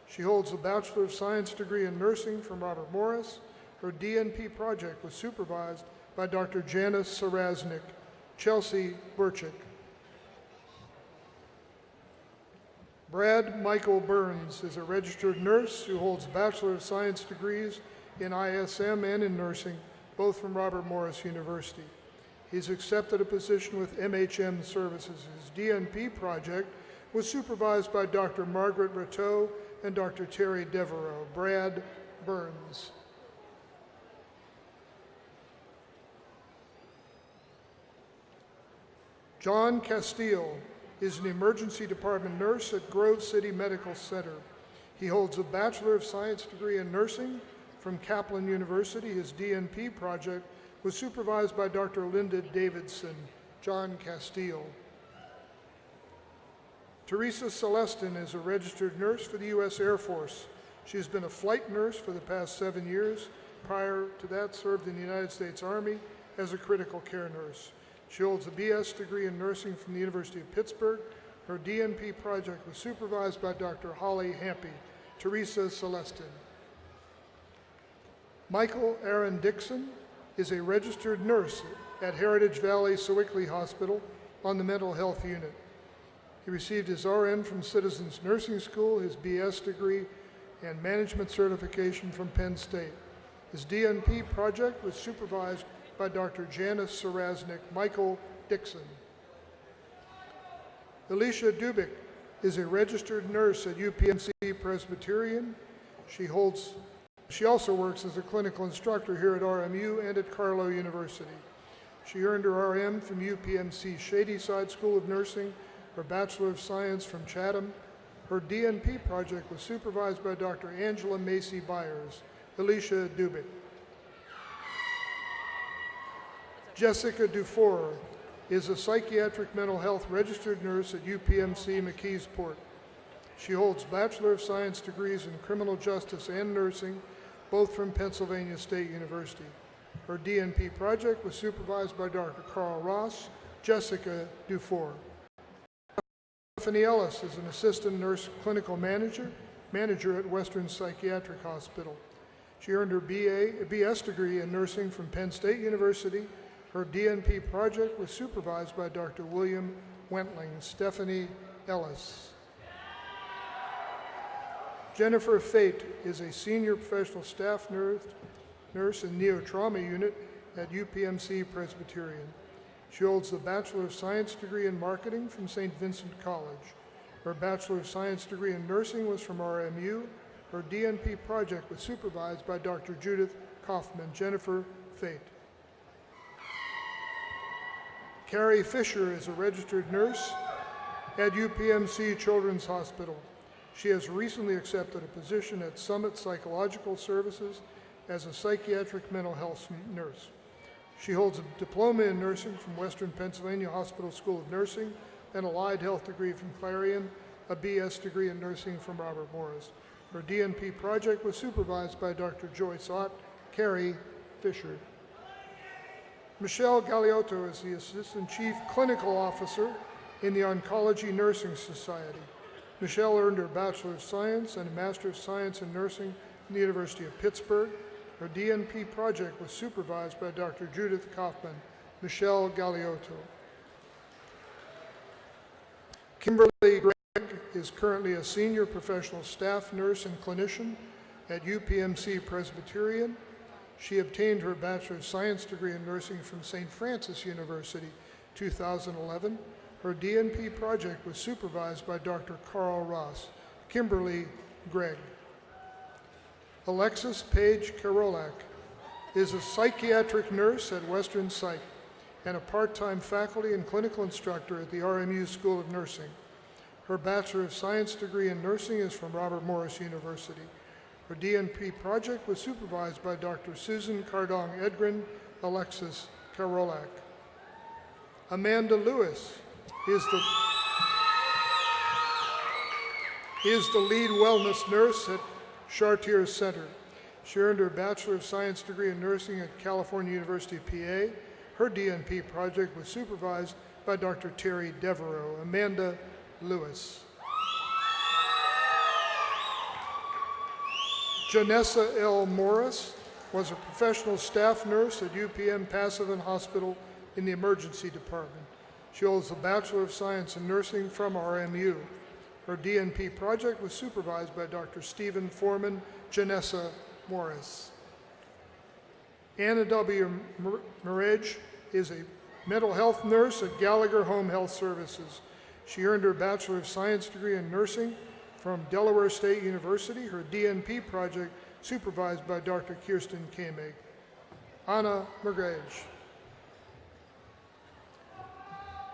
She holds a Bachelor of Science degree in nursing from Robert Morris. Her DNP project was supervised by Dr. Janice Sarasnik. Chelsea Burchick. Brad Michael Burns is a registered nurse who holds Bachelor of Science degrees in ISM and in nursing, both from Robert Morris University. He's accepted a position with MHM Services. His DNP project was supervised by Dr. Margaret Rateau and Dr. Terry Devereaux. Brad Burns. John Castile is an emergency department nurse at Grove City Medical Center. He holds a Bachelor of Science degree in nursing from Kaplan University. His DNP project was supervised by Dr. Linda Davidson. John Castile. Teresa Celestin is a registered nurse for the U.S. Air Force. She has been a flight nurse for the past 7 years. Prior to that, served in the United States Army as a critical care nurse. She holds a BS degree in nursing from the University of Pittsburgh. Her DNP project was supervised by Dr. Holly Hampy. Teresa Celestin. Michael Aaron Dixon is a registered nurse at Heritage Valley Sewickley Hospital on the mental health unit. He received his RN from Citizens Nursing School, his BS degree, and management certification from Penn State. His DNP project was supervised by Dr. Janice Sarasnik. Michael Dixon. Alicia Dubik is a registered nurse at UPMC Presbyterian. She also works as a clinical instructor here at RMU and at Carlow University. She earned her RM from UPMC Shadyside School of Nursing, her Bachelor of Science from Chatham. Her DNP project was supervised by Dr. Angela Macy Byers. Alicia Dubik. Jessica Dufour is a psychiatric mental health registered nurse at UPMC McKeesport. She holds Bachelor of Science degrees in criminal justice and nursing, both from Pennsylvania State University. Her DNP project was supervised by Dr. Carl Ross. Jessica Dufour. Stephanie Ellis is an assistant nurse clinical manager at Western Psychiatric Hospital. She earned her BS degree in nursing from Penn State University. Her DNP project was supervised by Dr. William Wentling. Stephanie Ellis. Jennifer Fate is a senior professional staff nurse in Neo-Trauma Unit at UPMC Presbyterian. She holds the Bachelor of Science degree in marketing from St. Vincent College. Her Bachelor of Science degree in nursing was from RMU. Her DNP project was supervised by Dr. Judith Kaufman. Jennifer Fate. Carrie Fisher is a registered nurse at UPMC Children's Hospital. She has recently accepted a position at Summit Psychological Services as a psychiatric mental health nurse. She holds a diploma in nursing from Western Pennsylvania Hospital School of Nursing, an allied health degree from Clarion, a BS degree in nursing from Robert Morris. Her DNP project was supervised by Dr. Joyce Ott. Carrie Fisher. Michelle Galeotto is the Assistant Chief Clinical Officer in the Oncology Nursing Society. Michelle earned her Bachelor of Science and a Master of Science in Nursing from the University of Pittsburgh. Her DNP project was supervised by Dr. Judith Kaufman. Michelle Galeotto. Kimberly Gregg is currently a senior professional staff nurse and clinician at UPMC Presbyterian. She obtained her Bachelor of Science degree in nursing from St. Francis University, 2011. Her DNP project was supervised by Dr. Carl Ross. Kimberly Gregg. Alexis Page Karolak is a psychiatric nurse at Western Psych and a part-time faculty and clinical instructor at the RMU School of Nursing. Her Bachelor of Science degree in nursing is from Robert Morris University. Her DNP project was supervised by Dr. Susan Cardong Edgren. Alexis Karolak. Amanda Lewis is the lead wellness nurse at Chartier Center. She earned her Bachelor of Science degree in nursing at California University of PA. Her DNP project was supervised by Dr. Terry Devereaux. Amanda Lewis. Janessa L. Morris was a professional staff nurse at UPM Passavant Hospital in the emergency department. She holds a Bachelor of Science in Nursing from RMU. Her DNP project was supervised by Dr. Stephen Foreman. Janessa Morris. Anna W. Merege is a mental health nurse at Gallagher Home Health Services. She earned her Bachelor of Science degree in nursing from Delaware State University. Her DNP project supervised by Dr. Kirsten Kameg. Anna Merege.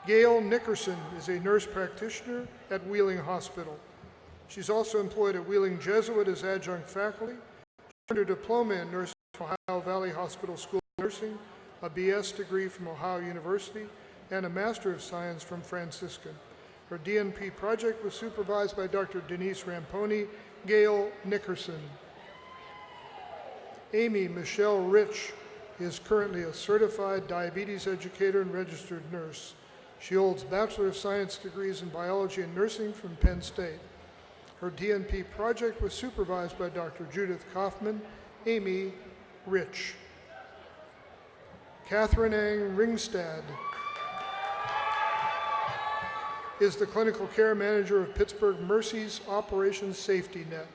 Gail Nickerson is a nurse practitioner at Wheeling Hospital. She's also employed at Wheeling Jesuit as adjunct faculty. She earned her diploma in nursing from Ohio Valley Hospital School of Nursing, a BS degree from Ohio University, and a Master of Science from Franciscan. Her DNP project was supervised by Dr. Denise Ramponi, Gail Nickerson. Amy Michelle Rich is currently a certified diabetes educator and registered nurse. She holds Bachelor of Science degrees in biology and nursing from Penn State. Her DNP project was supervised by Dr. Judith Kaufman, Amy Rich. Catherine Ang Ringstad is the clinical care manager of Pittsburgh Mercy's Operations Safety Net.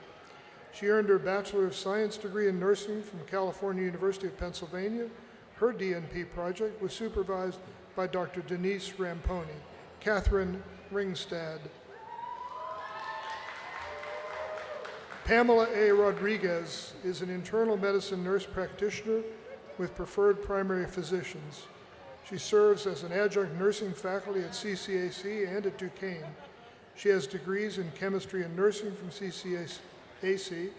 She earned her Bachelor of Science degree in nursing from California University of Pennsylvania. Her DNP project was supervised by Dr. Denise Ramponi. Catherine Ringstad. Pamela A. Rodriguez is an internal medicine nurse practitioner with preferred primary physicians. She serves as an adjunct nursing faculty at CCAC and at Duquesne. She has degrees in chemistry and nursing from CCAC, a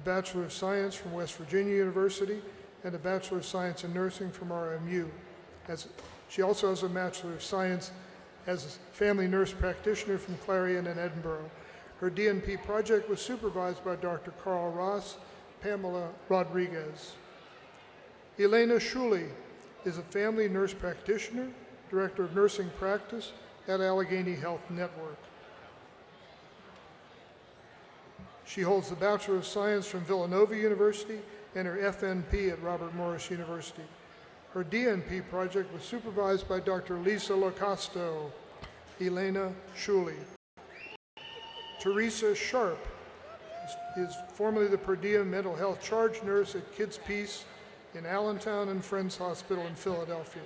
Bachelor of Science from West Virginia University, and a Bachelor of Science in nursing from RMU. She also has a Bachelor of Science as a family nurse practitioner from Clarion and Edinburgh. Her DNP project was supervised by Dr. Carl Ross, Pamela Rodriguez. Elena Schuley is a family nurse practitioner, director of nursing practice at Allegheny Health Network. She holds the Bachelor of Science from Villanova University and her FNP at Robert Morris University. Her DNP project was supervised by Dr. Lisa Locasto. Elena Schuley. Teresa Sharp is formerly the per diem mental health charge nurse at Kids Peace in Allentown and Friends Hospital in Philadelphia.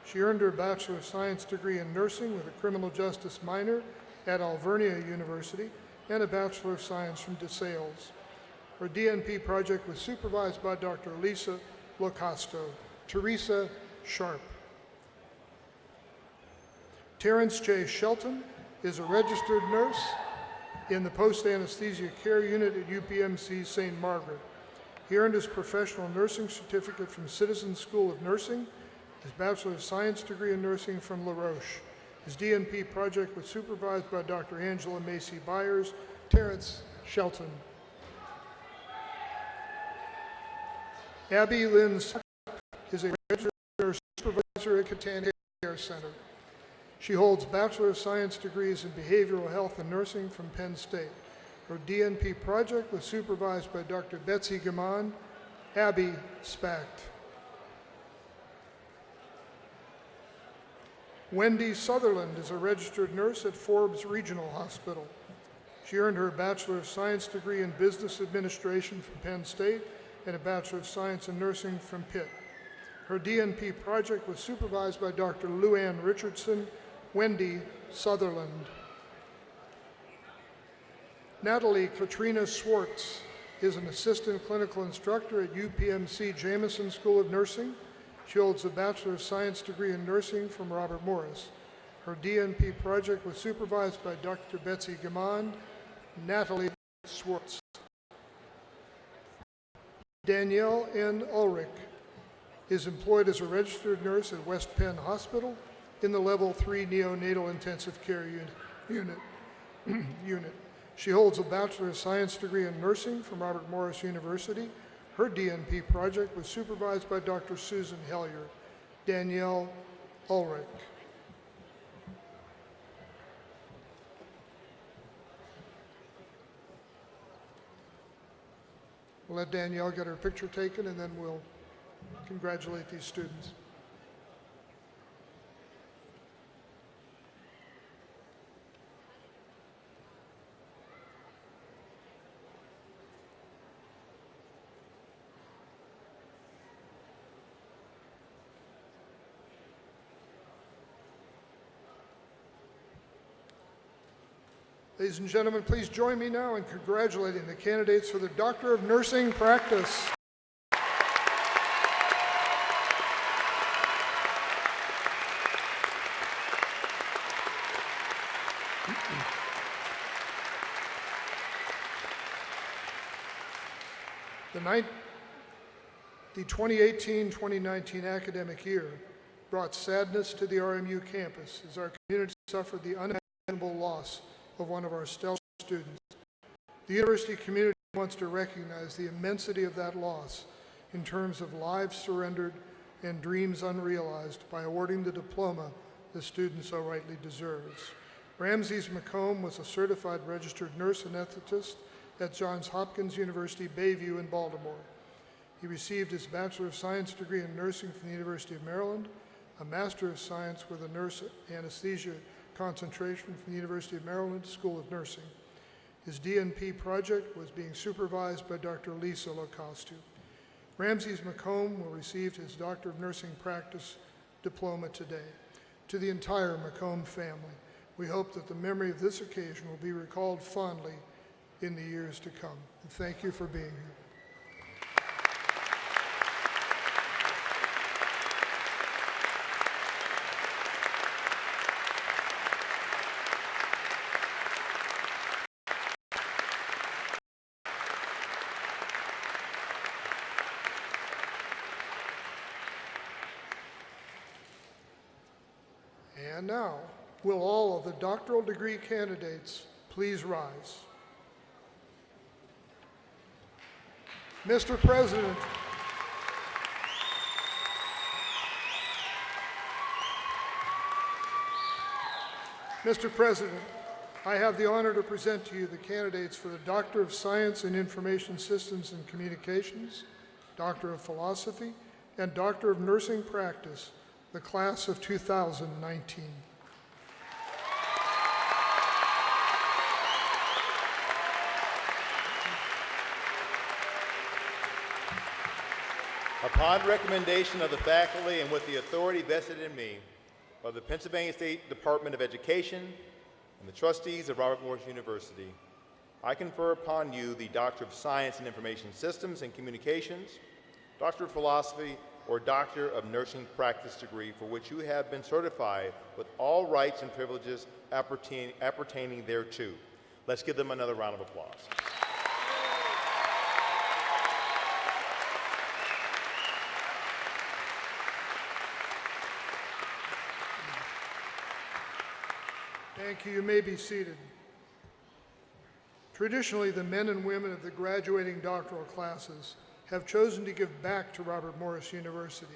She earned her Bachelor of Science degree in nursing with a criminal justice minor at Alvernia University and a Bachelor of Science from DeSales. Her DNP project was supervised by Dr. Lisa Locasto. Teresa Sharp. Terrence J. Shelton is a registered nurse in the post-anesthesia care unit at UPMC St. Margaret. He earned his professional nursing certificate from Citizens School of Nursing, his Bachelor of Science degree in nursing from La Roche. His DNP project was supervised by Dr. Angela Macy Byers. Terrence Shelton. Abby Lynn is a registered nurse supervisor at Catan Care Center. She holds Bachelor of Science degrees in Behavioral Health and Nursing from Penn State. Her DNP project was supervised by Dr. Betsy Gaman, Abby Spacht. Wendy Sutherland is a registered nurse at Forbes Regional Hospital. She earned her Bachelor of Science degree in Business Administration from Penn State and a Bachelor of Science in Nursing from Pitt. Her DNP project was supervised by Dr. Luann Richardson. Wendy Sutherland. Natalie Katrina Swartz is an assistant clinical instructor at UPMC Jameson School of Nursing. She holds a Bachelor of Science degree in nursing from Robert Morris. Her DNP project was supervised by Dr. Betsy Gaman. Natalie Swartz. Danielle N. Ulrich is employed as a registered nurse at West Penn Hospital in the Level 3 Neonatal Intensive Care unit. She holds a Bachelor of Science degree in nursing from Robert Morris University. Her DNP project was supervised by Dr. Susan Hellier. Danielle Ulrich. We'll let Danielle get her picture taken and then we'll congratulate these students. Ladies and gentlemen, please join me now in congratulating the candidates for the Doctor of Nursing practice. The 2018-2019 academic year brought sadness to the RMU campus as our community suffered the unimaginable loss of one of our stellar students. The university community wants to recognize the immensity of that loss in terms of lives surrendered and dreams unrealized by awarding the diploma the student so rightly deserves. Ramses McComb was a certified registered nurse anesthetist at Johns Hopkins University, Bayview in Baltimore. He received his Bachelor of Science degree in nursing from the University of Maryland, a Master of Science with a nurse anesthesia concentration from the University of Maryland School of Nursing. His DNP project was being supervised by Dr. Lisa Locostu. Ramses McComb will receive his Doctor of Nursing Practice diploma today. To the entire McComb family, we hope that the memory of this occasion will be recalled fondly in the years to come. And thank you for being here. And now, will all of the doctoral degree candidates please rise? Mr. President, Mr. President, I have the honor to present to you the candidates for the Doctor of Science in Information Systems and Communications, Doctor of Philosophy, and Doctor of Nursing Practice, the class of 2019. Upon recommendation of the faculty and with the authority vested in me by the Pennsylvania State Department of Education and the trustees of Robert Morris University, I confer upon you the Doctor of Science in Information Systems and Communications, Doctor of Philosophy, or Doctor of Nursing Practice degree for which you have been certified with all rights and privileges appertaining thereto. Let's give them another round of applause. Thank you. You may be seated. Traditionally, the men and women of the graduating doctoral classes have chosen to give back to Robert Morris University,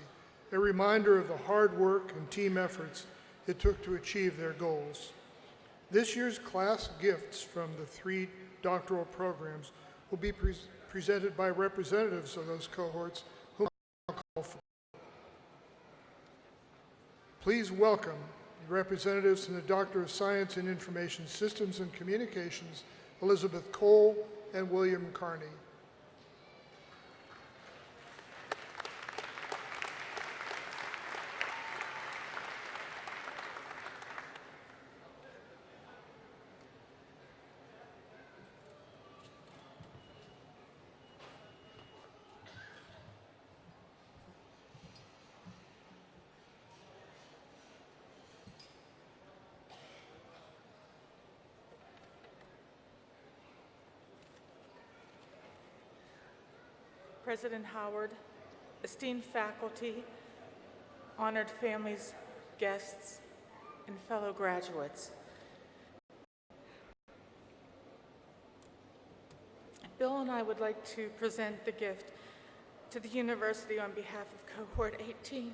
a reminder of the hard work and team efforts it took to achieve their goals. This year's class gifts from the 3 doctoral programs will be presented by representatives of those cohorts whom I'll call for. Please welcome the representatives from the Doctor of Science in Information Systems and Communications, Elizabeth Cole and William Carney. President Howard, esteemed faculty, honored families, guests, and fellow graduates. Bill and I would like to present the gift to the university on behalf of Cohort 18.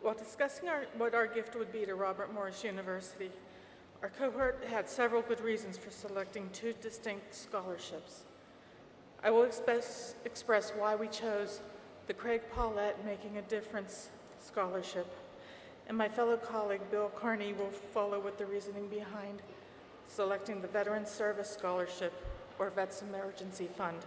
While discussing what our gift would be to Robert Morris University, our cohort had several good reasons for selecting 2 distinct scholarships. I will express why we chose the Craig Paulette Making a Difference Scholarship, and my fellow colleague Bill Carney will follow with the reasoning behind selecting the Veteran Service Scholarship or Vets Emergency Fund.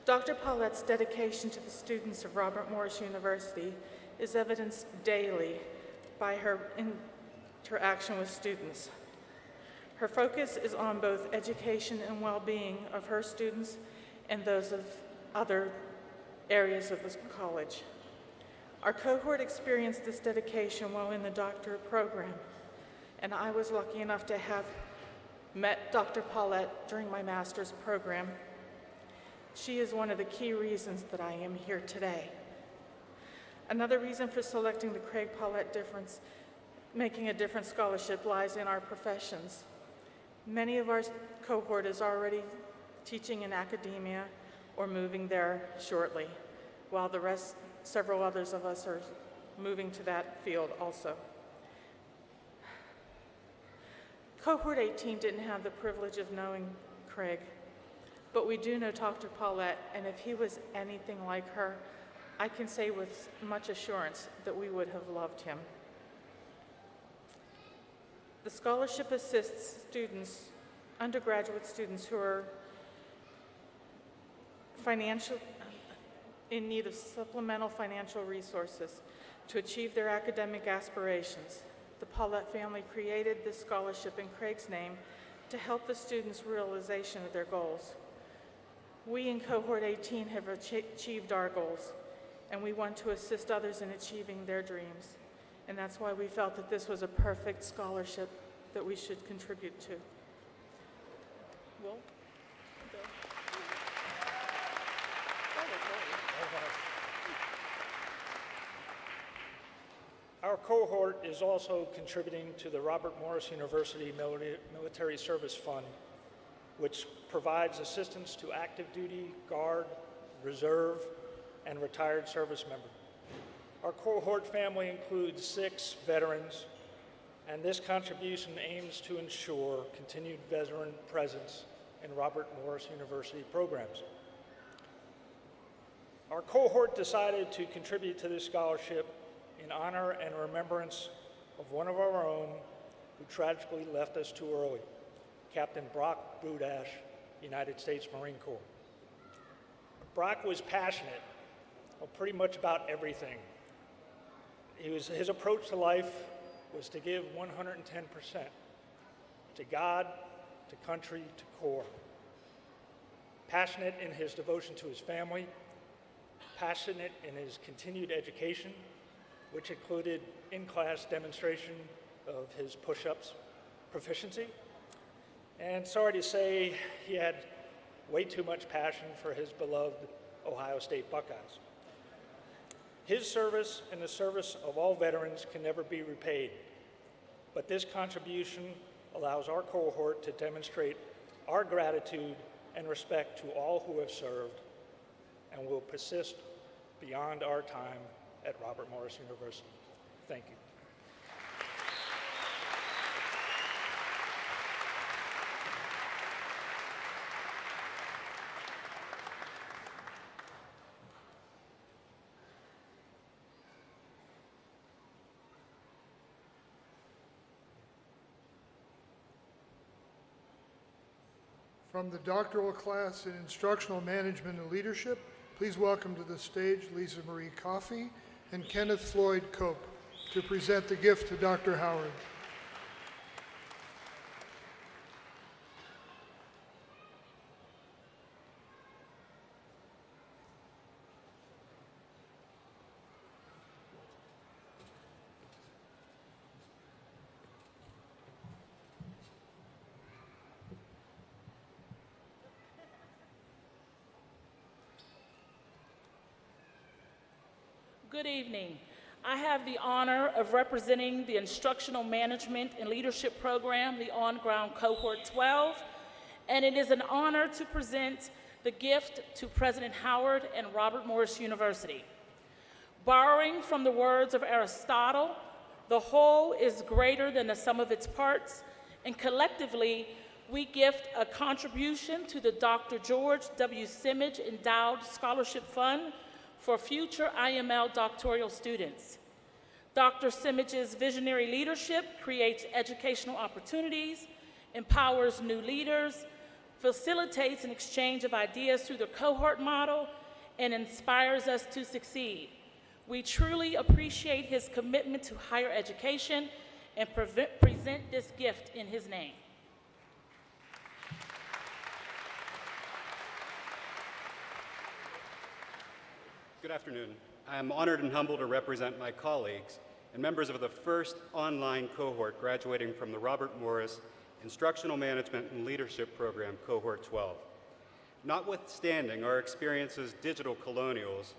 Dr. Paulette's dedication to the students of Robert Morris University is evidenced daily by her interaction with students. Her focus is on both education and well-being of her students and those of other areas of the college. Our cohort experienced this dedication while in the doctorate program, and I was lucky enough to have met Dr. Paulette during my master's program. She is one of the key reasons that I am here today. Another reason for selecting the Craig Paulette Making a Difference Scholarship lies in our professions. Many of our cohort is already teaching in academia or moving there shortly, while several others of us are moving to that field also. Cohort 18 didn't have the privilege of knowing Craig, but we do know Dr. Paulette, and if he was anything like her, I can say with much assurance that we would have loved him. The scholarship assists students, undergraduate students who are in need of supplemental financial resources to achieve their academic aspirations. The Paulette family created this scholarship in Craig's name to help the students' realization of their goals. We in Cohort 18 have achieved our goals, and we want to assist others in achieving their dreams. And that's why we felt that this was a perfect scholarship that we should contribute to. Will? Our cohort is also contributing to the Robert Morris University Military Service Fund, which provides assistance to active duty, Guard, Reserve, and retired service members. Our cohort family includes 6 veterans, and this contribution aims to ensure continued veteran presence in Robert Morris University programs. Our cohort decided to contribute to this scholarship in honor and remembrance of one of our own who tragically left us too early, Captain Brock Budash, United States Marine Corps. Brock was passionate, pretty much about everything. His approach to life was to give 110% to God, to country, to Corps. Passionate in his devotion to his family, passionate in his continued education, which included in-class demonstration of his push-ups proficiency. And sorry to say, he had way too much passion for his beloved Ohio State Buckeyes. His service and the service of all veterans can never be repaid, but this contribution allows our cohort to demonstrate our gratitude and respect to all who have served and will persist beyond our time at Robert Morris University. Thank you. From the doctoral class in Instructional Management and Leadership, please welcome to the stage Lisa Marie Coffey and Kenneth Floyd Cope to present the gift to Dr. Howard. Good evening. I have the honor of representing the Instructional Management and Leadership Program, the on-ground Cohort 12, and it is an honor to present the gift to President Howard and Robert Morris University. Borrowing from the words of Aristotle, the whole is greater than the sum of its parts, and collectively, we gift a contribution to the Dr. George W. Simage Endowed Scholarship Fund for future IML doctoral students. Dr. Simage's visionary leadership creates educational opportunities, empowers new leaders, facilitates an exchange of ideas through the cohort model, and inspires us to succeed. We truly appreciate his commitment to higher education and present this gift in his name. Good afternoon. I am honored and humbled to represent my colleagues and members of the first online cohort graduating from the Robert Morris Instructional Management and Leadership Program, Cohort 12. Notwithstanding our experience as digital colonials,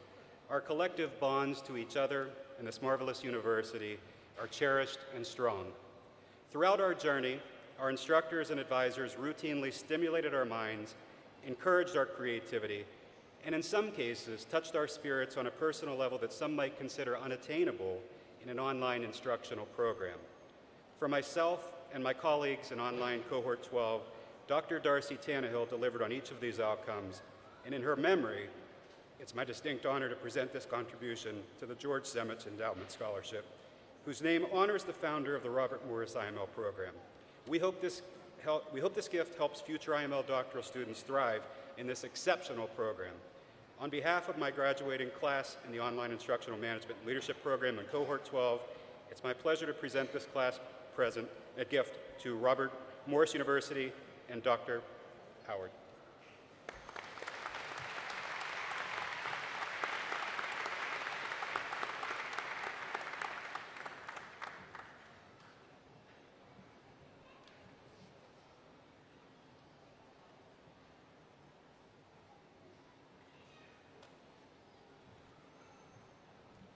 our collective bonds to each other and this marvelous university are cherished and strong. Throughout our journey, our instructors and advisors routinely stimulated our minds, encouraged our creativity, and in some cases touched our spirits on a personal level that some might consider unattainable in an online instructional program. For myself and my colleagues in online Cohort 12, Dr. Darcy Tannehill delivered on each of these outcomes, and in her memory, it's my distinct honor to present this contribution to the George Zemich Endowment Scholarship, whose name honors the founder of the Robert Morris IML program. We hope this gift helps future IML doctoral students thrive in this exceptional program. On behalf of my graduating class in the Online Instructional Management and Leadership Program in Cohort 12, it's my pleasure to present this class present, a gift to Robert Morris University and Dr. Howard.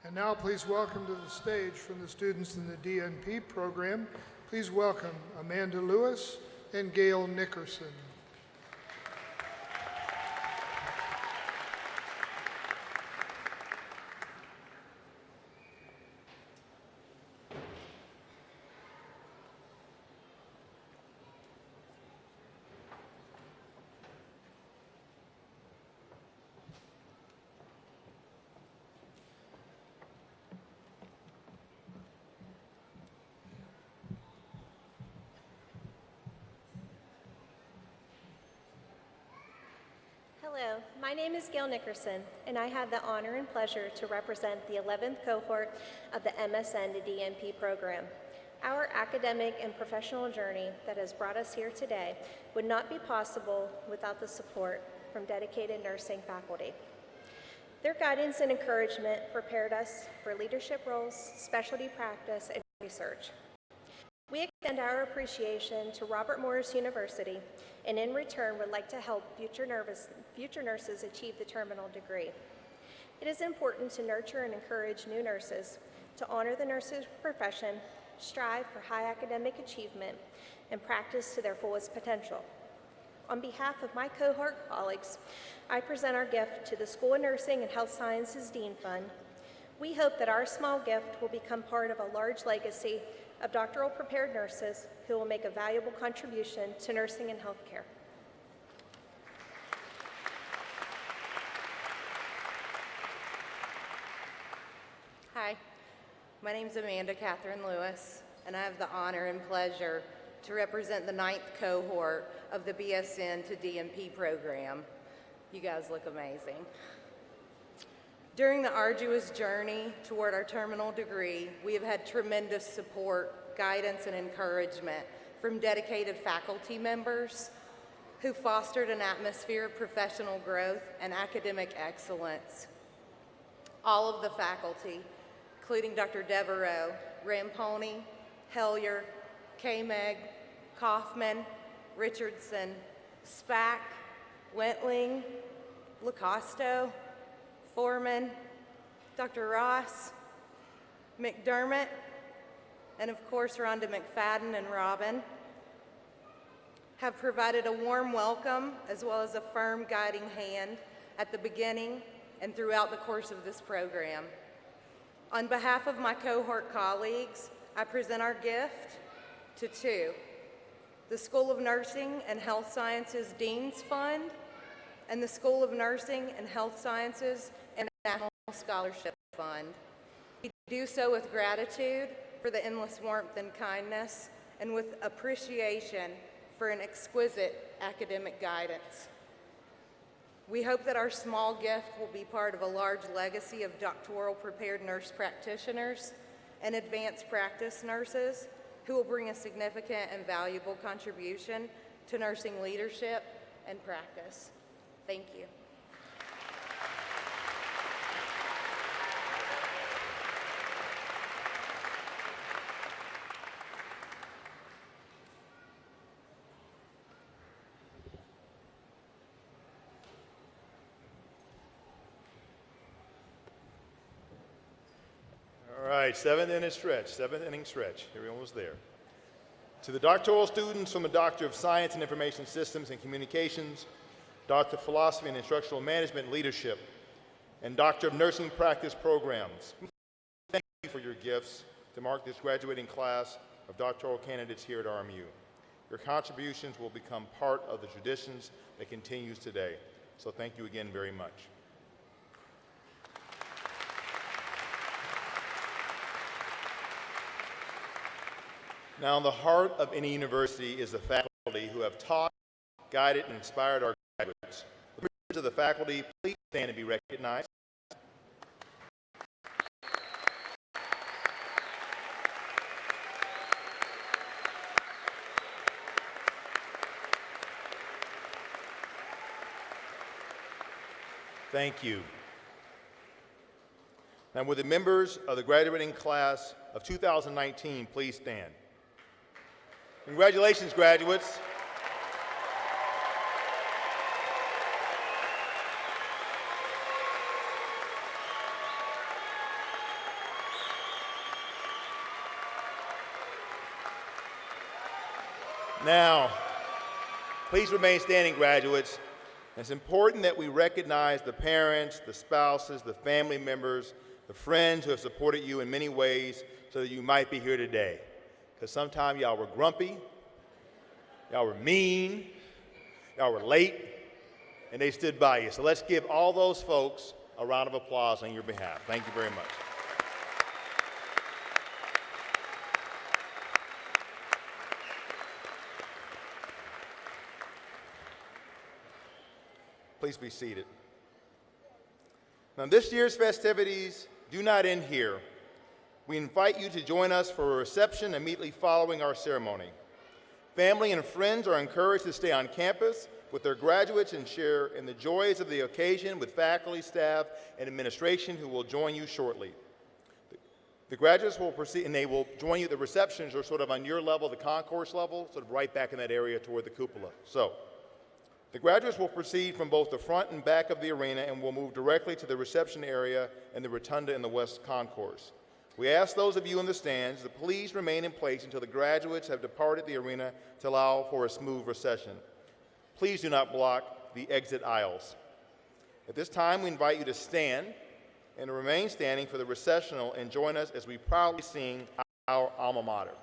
And now please welcome to the stage from the students in the DNP program, please welcome Amanda Lewis and Gail Nickerson. Hello, my name is Gail Nickerson, and I have the honor and pleasure to represent the 11th cohort of the MSN to DNP program. Our academic and professional journey that has brought us here today would not be possible without the support from dedicated nursing faculty. Their guidance and encouragement prepared us for leadership roles, specialty practice, and research. We extend our appreciation to Robert Morris University, and in return would like to help future nurses achieve the terminal degree. It is important to nurture and encourage new nurses, to honor the nurse's profession, strive for high academic achievement, and practice to their fullest potential. On behalf of my cohort colleagues, I present our gift to the School of Nursing and Health Sciences Dean Fund. We hope that our small gift will become part of a large legacy of doctoral prepared nurses who will make a valuable contribution to nursing and healthcare. Hi, my name is Amanda Catherine Lewis, and I have the honor and pleasure to represent the 9th cohort of the BSN to DNP program. You guys look amazing. During the arduous journey toward our terminal degree, we have had tremendous support, guidance, and encouragement from dedicated faculty members who fostered an atmosphere of professional growth and academic excellence. All of the faculty, including Dr. Devereaux, Ramponi, Hellier, K-Meg, Kaufman, Richardson, Spack, Wentling, Lacosto, Foreman, Dr. Ross, McDermott, and of course Rhonda McFadden and Robin, have provided a warm welcome as well as a firm guiding hand at the beginning and throughout the course of this program. On behalf of my cohort colleagues, I present our gift to two, the School of Nursing and Health Sciences Dean's Fund and the School of Nursing and Health Sciences and National Scholarship Fund. We do so with gratitude for the endless warmth and kindness and with appreciation for an exquisite academic guidance. We hope that our small gift will be part of a large legacy of doctoral prepared nurse practitioners and advanced practice nurses who will bring a significant and valuable contribution to nursing leadership and practice. Thank you. right, seventh inning stretch. Everyone was there. To the doctoral students from the Doctor of Science in Information Systems and Communications, Doctor of Philosophy and Instructional Management and Leadership, and Doctor of Nursing Practice programs. Thank you for your gifts to mark this graduating class of doctoral candidates here at RMU. Your contributions will become part of the traditions that continues today. So thank you again very much. Now, in the heart of any university is the faculty who have taught, guided, and inspired our graduates. The members of the faculty, please stand and be recognized. Thank you. Now, would the members of the graduating class of 2019 please stand? Congratulations, graduates. Now, please remain standing, graduates. It's important that we recognize the parents, the spouses, the family members, the friends who have supported you in many ways so that you might be here today. Because sometimes y'all were grumpy, y'all were mean, y'all were late, and they stood by you. So let's give all those folks a round of applause on your behalf. Thank you very much. Please be seated. Now, this year's festivities do not end here. We invite you to join us for a reception immediately following our ceremony. Family and friends are encouraged to stay on campus with their graduates and share in the joys of the occasion with faculty, staff, and administration who will join you shortly. The graduates will proceed, and they will join you. The receptions are sort of on your level, the concourse level, sort of right back in that area toward the cupola. So, the graduates will proceed from both the front and back of the arena and will move directly to the reception area and the rotunda in the west concourse. We ask those of you in the stands to please remain in place until the graduates have departed the arena to allow for a smooth recession. Please do not block the exit aisles. At this time, we invite you to stand and to remain standing for the recessional and join us as we proudly sing our alma mater.